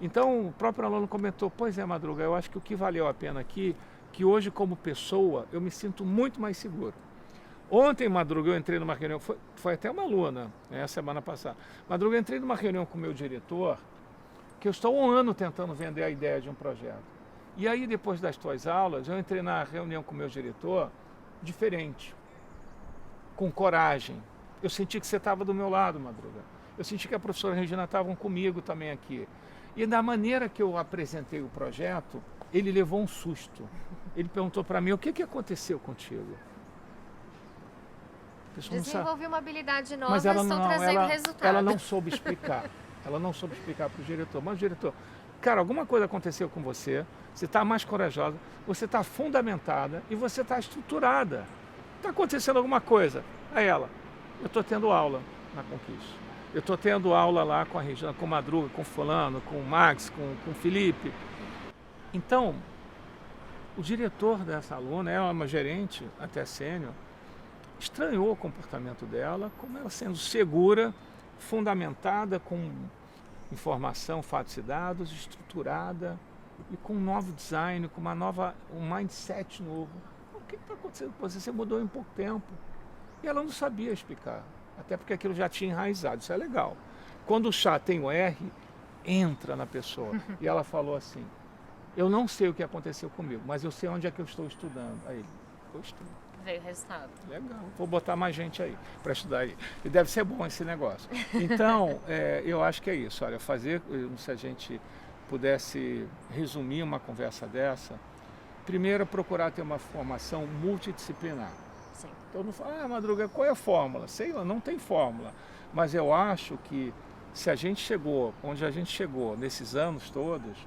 Então, o próprio aluno comentou, pois é, Madruga, eu acho que o que valeu a pena aqui, que hoje como pessoa, eu me sinto muito mais seguro. Ontem, Madruga, eu entrei numa reunião, foi até uma aluna, né, semana passada. Madruga, eu entrei numa reunião com o meu diretor, que eu estou há um ano tentando vender a ideia de um projeto. E aí, depois das tuas aulas, eu entrei na reunião com o meu diretor diferente, com coragem. Eu senti que você estava do meu lado, Madruga. Eu senti que a professora Regina estava comigo também aqui. E da maneira que eu apresentei o projeto, ele levou um susto. Ele perguntou para mim, o que aconteceu contigo? Desenvolvi uma habilidade nova, mas e estou trazendo resultado. Ela não soube explicar. Ela não soube explicar para o diretor. Mas, diretor, cara, alguma coisa aconteceu com você, você está mais corajosa, você está fundamentada e você está estruturada. Está acontecendo alguma coisa. Aí ela, eu estou tendo aula na Conquista. Eu estou tendo aula lá com a Regina, com o Madruga, com o fulano, com o Max, com o Felipe. Então, o diretor dessa aluna, ela é uma gerente, até sênior, estranhou o comportamento dela, como ela sendo segura, fundamentada com informação, fatos e dados, estruturada e com um novo design, com um mindset novo. O que está acontecendo com você? Você mudou em pouco tempo. E ela não sabia explicar. Até porque aquilo já tinha enraizado, isso é legal. Quando o chá tem o R, entra na pessoa. E ela falou assim, eu não sei o que aconteceu comigo, mas eu sei onde é que eu estou estudando. Aí ele, eu estudo. Veio o resultado. Legal, vou botar mais gente aí para estudar aí. E deve ser bom esse negócio. Então, eu acho que é isso. Olha, se a gente pudesse resumir uma conversa dessa, primeiro procurar ter uma formação multidisciplinar. Sim. Todo mundo fala, Madruga, qual é a fórmula? Sei lá, não tem fórmula. Mas eu acho que se a gente chegou onde a gente chegou nesses anos todos,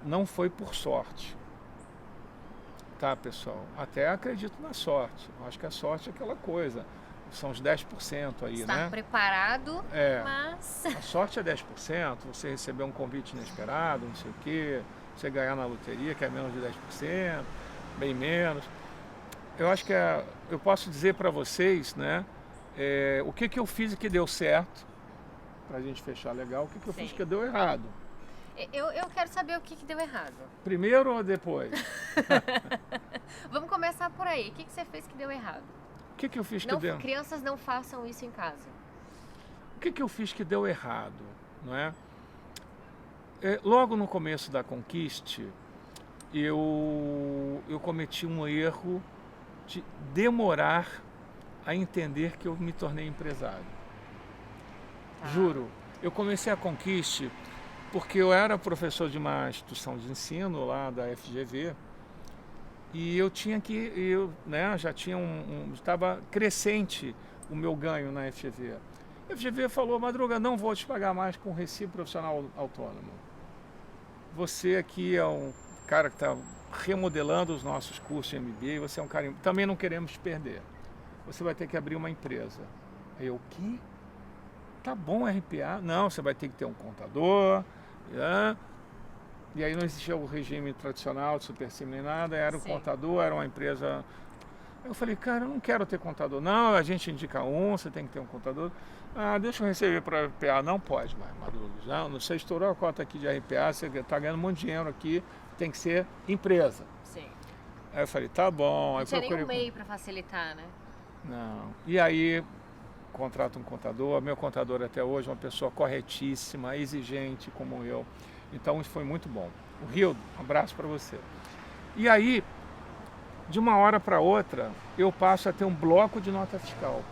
não foi por sorte. Tá, pessoal? Até acredito na sorte. Eu acho que a sorte é aquela coisa. São os 10% aí, estar né? preparado, mas... A sorte é 10%, você receber um convite inesperado, não sei o quê, você ganhar na loteria, que é menos de 10%, bem menos. Eu acho que eu posso dizer para vocês, né, o que eu fiz que deu certo, para a gente fechar legal, o que eu fiz que deu errado. Eu quero saber o que deu errado. Primeiro ou depois? Vamos começar por aí. O que você fez que deu errado? O que eu fiz que Não, deu... crianças não façam isso em casa. O que eu fiz que deu errado, não é? Logo no começo da Conquiste, eu cometi um erro de demorar a entender que eu me tornei empresário. Tá. Juro, eu comecei a Conquiste porque eu era professor de uma instituição de ensino lá da FGV e eu tinha já tinha estava crescente o meu ganho na FGV. A FGV falou: Madruga, não vou te pagar mais com recibo profissional autônomo. Você aqui é um cara que está remodelando os nossos cursos de MBA, você é um cara... Também não queremos te perder. Você vai ter que abrir uma empresa. Aí eu, o quê? Tá bom, RPA? Não, você vai ter que ter um contador. E aí não existia o regime tradicional de supercílio nem nada, era um contador, era uma empresa... Eu falei, cara, eu não quero ter contador. Não, a gente indica você tem que ter um contador. Deixa eu receber para RPA. Não pode mais, Madruga. Não, você estourou a cota aqui de RPA, você está ganhando um monte de dinheiro aqui, tem que ser empresa. Sim. Aí eu falei, tá bom. Não tinha nenhum meio para facilitar, né? Não. E aí, contrato um contador. Meu contador até hoje é uma pessoa corretíssima, exigente como eu. Então isso foi muito bom. O Rildo, um abraço para você. E aí, de uma hora para outra, eu passo a ter um bloco de nota fiscal.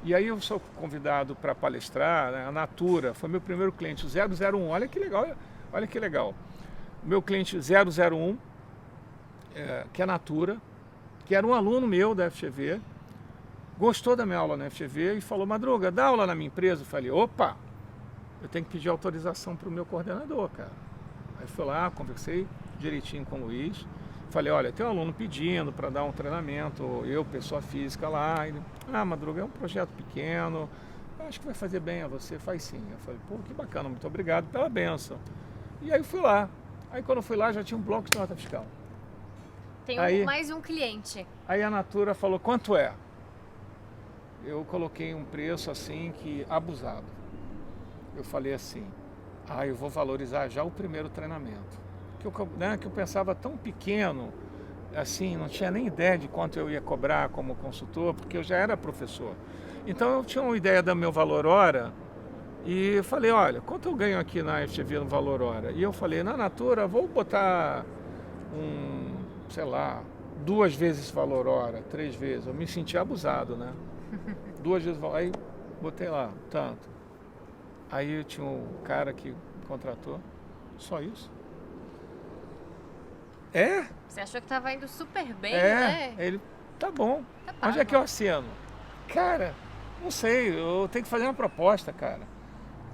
E aí eu sou convidado para palestrar, né? A Natura foi meu primeiro cliente, o 001, olha que legal, olha que legal. Meu cliente 001, que é a Natura, que era um aluno meu da FGV, gostou da minha aula na FGV e falou, Madruga, dá aula na minha empresa? Eu falei, opa, eu tenho que pedir autorização para o meu coordenador, cara. Aí fui lá, conversei direitinho com o Luiz, falei, olha, tem um aluno pedindo para dar um treinamento, eu, pessoa física lá. Ele, Madruga, é um projeto pequeno, acho que vai fazer bem a você, faz sim. Eu falei, pô, que bacana, muito obrigado pela bênção. E aí fui lá. Aí quando eu fui lá já tinha um bloco de nota fiscal. Tem mais um cliente. Aí a Natura falou, quanto é? Eu coloquei um preço assim que abusado. Eu falei assim, eu vou valorizar já o primeiro treinamento. Que eu pensava tão pequeno, assim, não tinha nem ideia de quanto eu ia cobrar como consultor, porque eu já era professor. Então eu tinha uma ideia do meu valor hora e eu falei, olha, quanto eu ganho aqui na FGV no valor hora? E eu falei, na Natura, vou botar 2 vezes esse valor hora, 3 vezes. Eu me senti abusado, né? 2 vezes, aí botei lá, tanto. Aí eu tinha um cara que contratou, só isso. Você achou que estava indo super bem, né? Ele, tá bom. Tá Onde é que eu assino? Cara, não sei, eu tenho que fazer uma proposta, cara.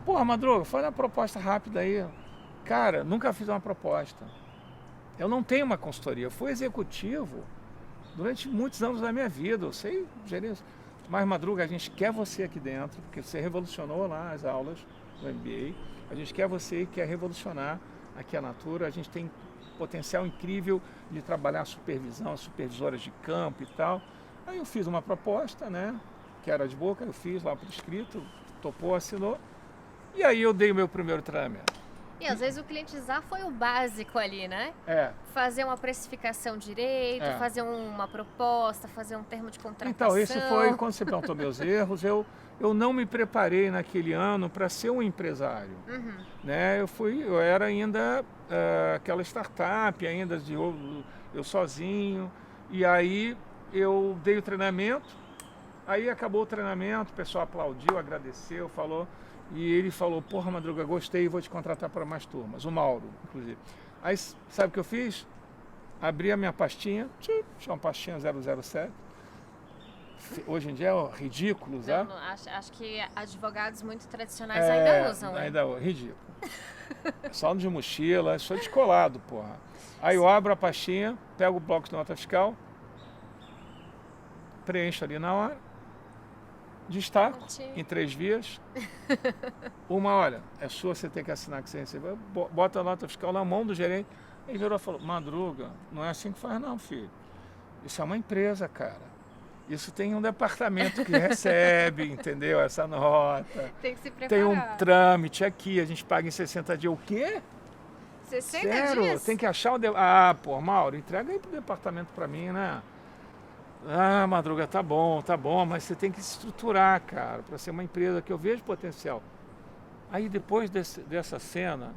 Porra, Madruga, faz uma proposta rápida aí. Cara, nunca fiz uma proposta. Eu não tenho uma consultoria, eu fui executivo durante muitos anos da minha vida, eu sei gerir. Mas, Madruga, a gente quer você aqui dentro, porque você revolucionou lá as aulas do MBA. A gente quer você e quer revolucionar aqui a Natura. A gente tem potencial incrível de trabalhar supervisão, supervisoras de campo e tal. Aí eu fiz uma proposta, né, que era de boca, eu fiz lá por escrito, topou, assinou, e aí eu dei o meu primeiro treinamento. E às vezes o clientizar foi o básico ali, né? Fazer uma precificação direito, fazer uma proposta, fazer um termo de contratação. Então, esse foi, quando você perguntou meus erros, eu não me preparei naquele ano para ser um empresário. Né? Eu era ainda aquela startup, ainda eu sozinho, e aí eu dei o treinamento, aí acabou o treinamento, o pessoal aplaudiu, agradeceu, falou, e ele falou, porra, Madruga, gostei, vou te contratar para mais turmas, o Mauro, inclusive. Aí, sabe o que eu fiz? Abri a minha pastinha, tinha uma pastinha 007, hoje em dia é ridículo usar. Não, acho que advogados muito tradicionais ainda usam, né? Ainda ridículo. Só de mochila, sou descolado, porra. Aí eu abro a pastinha, pego o bloco de nota fiscal, preencho ali na hora, destaco em 3 vias. Uma, olha, é sua, você tem que assinar que você recebeu. Bota a nota fiscal na mão do gerente. Ele virou e falou, Madruga, não é assim que faz não, filho. Isso é uma empresa, cara. Isso tem um departamento que recebe, entendeu? Essa nota. Tem que se preparar. Tem um trâmite aqui, a gente paga em 60 dias. O quê? 60 Sério? dias? Tem que achar o... Ah, pô, Mauro, entrega aí pro departamento para mim, né? Ah, Madruga, tá bom, mas você tem que se estruturar, cara, para ser uma empresa que eu vejo potencial. Aí depois dessa cena,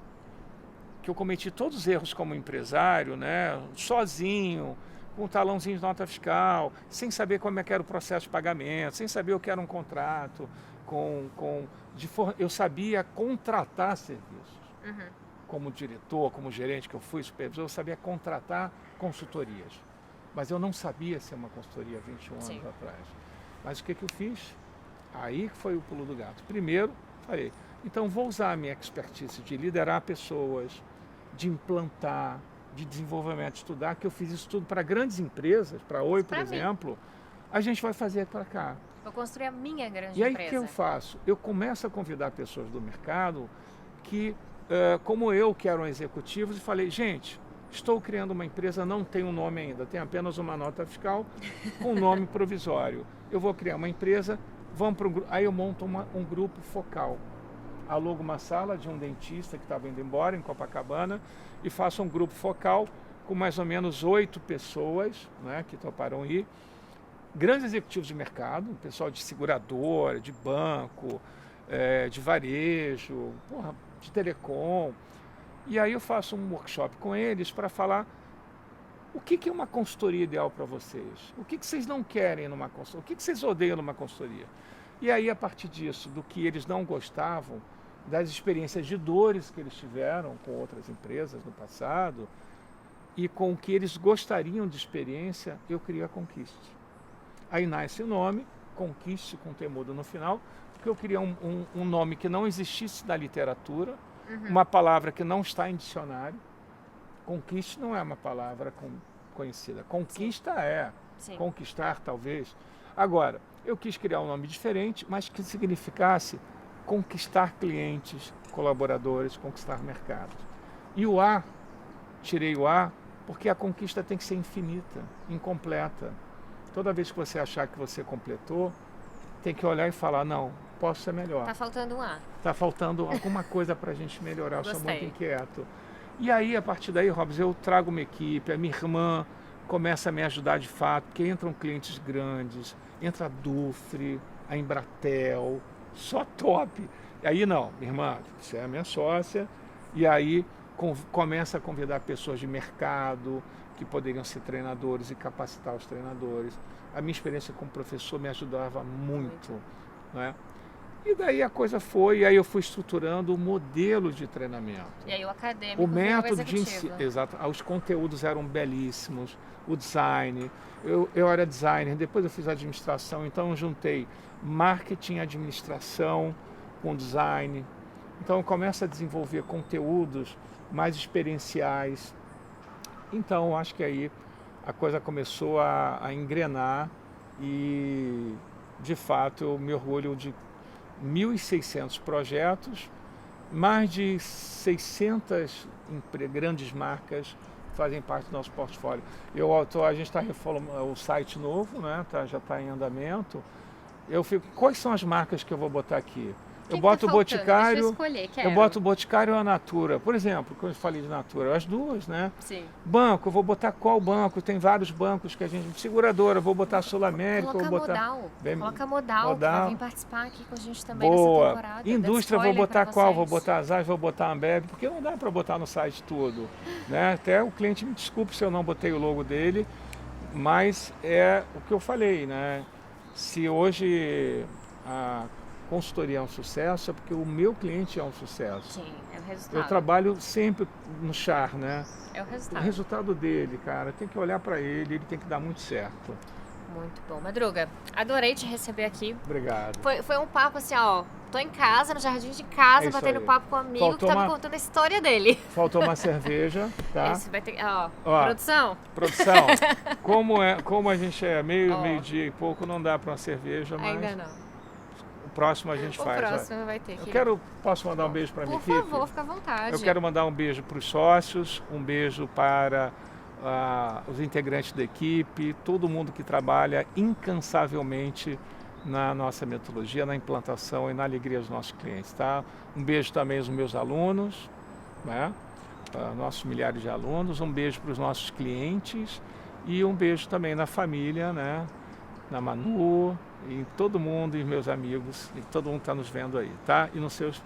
que eu cometi todos os erros como empresário, né? Sozinho, com um talãozinho de nota fiscal, sem saber como é que era o processo de pagamento, sem saber o que era um contrato, eu sabia contratar serviços. Uhum. Como diretor, como gerente que eu fui, supervisor, eu sabia contratar consultorias. Mas eu não sabia ser uma consultoria 21 Sim. anos atrás. Mas o que eu fiz? Aí que foi o pulo do gato. Primeiro, falei, então vou usar a minha expertise de liderar pessoas, de implantar, de desenvolvimento, de estudar, que eu fiz isso tudo para grandes empresas, para Oi, por exemplo, a gente vai fazer para cá. Vou construir a minha grande E aí empresa. o que eu faço? Eu começo a convidar pessoas do mercado que, como eu, que eram executivos, e falei, gente, estou criando uma empresa, não tem um nome ainda, tem apenas uma nota fiscal com um nome provisório. Eu vou criar uma empresa, vamos para aí eu monto um grupo focal. Alugo uma sala de um dentista que estava indo embora em Copacabana e faço um grupo focal com mais ou menos 8 pessoas, né, que toparam ir. Grandes executivos de mercado, pessoal de seguradora, de banco, de varejo, de telecom. E aí eu faço um workshop com eles para falar o que é uma consultoria ideal para vocês, o que vocês não querem numa consultoria, o que vocês odeiam numa consultoria. E aí, a partir disso, do que eles não gostavam, das experiências de dores que eles tiveram com outras empresas no passado e com o que eles gostariam de experiência, eu crio a Conquiste. Aí nasce o nome, Conquiste com Temudo no final, porque eu queria um nome que não existisse na literatura, uma palavra que não está em dicionário. Conquiste não é uma palavra conhecida. Conquista Sim. Conquistar, talvez. Agora, eu quis criar um nome diferente, mas que significasse conquistar clientes, colaboradores, conquistar mercados. E o A, tirei o A, porque a conquista tem que ser infinita, incompleta. Toda vez que você achar que você completou, tem que olhar e falar, não, posso ser melhor. Tá faltando um A. Tá faltando alguma coisa para a gente melhorar, eu sou Gostei. muito inquieto. E aí, a partir daí, Robson, eu trago uma equipe, a minha irmã começa a me ajudar de fato, porque entram clientes grandes, entra a Dufre, a Embratel, só top. E aí não, minha irmã, você é a minha sócia, e aí começa a convidar pessoas de mercado, que poderiam ser treinadores e capacitar os treinadores. A minha experiência como professor me ajudava muito, né? E daí a coisa foi, e aí eu fui estruturando o modelo de treinamento. E aí o acadêmico O virou método de executivo. ensino, exato, os conteúdos eram belíssimos, o design, eu era designer, depois eu fiz administração, então eu juntei marketing, administração com design. Então eu começo a desenvolver conteúdos mais experienciais. Então eu acho que aí a coisa começou a engrenar e, de fato, eu me orgulho de 1.600 projetos, mais de 600 grandes marcas fazem parte do nosso portfólio. A gente está reformando o site novo, né? Já está em andamento. Quais são as marcas que eu vou botar aqui? Eu boto o Boticário, eu boto o Boticário ou a Natura. Por exemplo, quando eu falei de Natura, as duas, né? Sim. Banco, eu vou botar qual banco? Tem vários bancos que a gente... Seguradora, eu vou botar Sul América, Coloca vou botar... Modal. Coloca Modal, que vai vir participar aqui com a gente também Boa. nessa temporada. Indústria, vou botar qual? Vou botar Azar, vou botar Ambev, porque não dá para botar no site tudo, né? Até o cliente me desculpe se eu não botei o logo dele, mas é o que eu falei, né? Se hoje a consultoria é um sucesso, é porque o meu cliente é um sucesso. Sim, é o resultado. Eu trabalho sempre no char, né? É o resultado. O resultado dele, cara, tem que olhar para ele tem que dar muito certo. Muito bom. Madruga, adorei te receber aqui. Obrigado. Foi um papo assim, ó. Tô em casa, no jardim de casa, É isso batendo aí. papo com um amigo Faltou que tá me uma- contando a história dele. Faltou uma cerveja, tá? Esse vai ter. Ó, Ó. produção. Produção, como a gente é Ó. meio-dia e pouco, não dá para uma cerveja, mas Ainda não. o próximo a gente O faz. próximo vai ter. Posso mandar um beijo para a minha Por equipe? favor, fica à vontade. Eu quero mandar um beijo para os sócios, um beijo para os integrantes da equipe, todo mundo que trabalha incansavelmente na nossa metodologia, na implantação e na alegria dos nossos clientes, tá? Um beijo também aos meus alunos, né? Nossos milhares de alunos, um beijo para os nossos clientes e um beijo também na família, né? Na Manu, e em todo mundo, e meus amigos, e todo mundo que está nos vendo aí, tá? E nos seus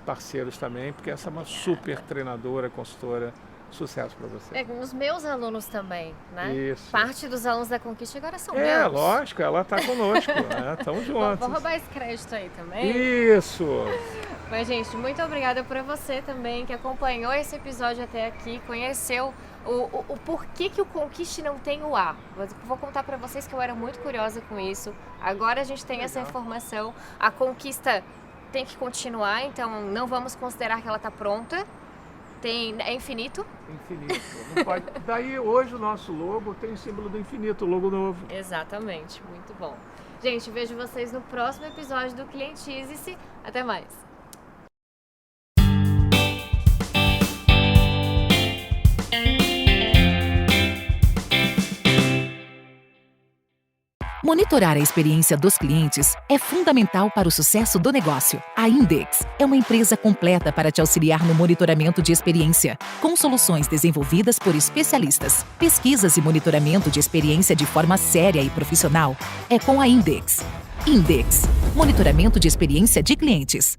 parceiros também, porque essa é uma super treinadora, consultora. Sucesso para você. Os meus alunos também, né? Isso. Parte dos alunos da Conquista agora são É, meus. lógico, ela está conosco, né? Estamos juntos. Vou roubar esse crédito aí também. Isso! Mas, gente, muito obrigada para você também que acompanhou esse episódio até aqui, conheceu o porquê que o Conquiste não tem o A. Vou contar para vocês que eu era muito curiosa com isso. Agora a gente tem essa informação. A Conquista tem que continuar, então não vamos considerar que ela está pronta. É infinito? Infinito. Não pode... Daí hoje o nosso logo tem o símbolo do infinito, o logo novo. Exatamente, muito bom. Gente, vejo vocês no próximo episódio do Clientize-se. Até mais! Monitorar a experiência dos clientes é fundamental para o sucesso do negócio. A Index é uma empresa completa para te auxiliar no monitoramento de experiência, com soluções desenvolvidas por especialistas. Pesquisas e monitoramento de experiência de forma séria e profissional é com a Index. Index, monitoramento de experiência de clientes.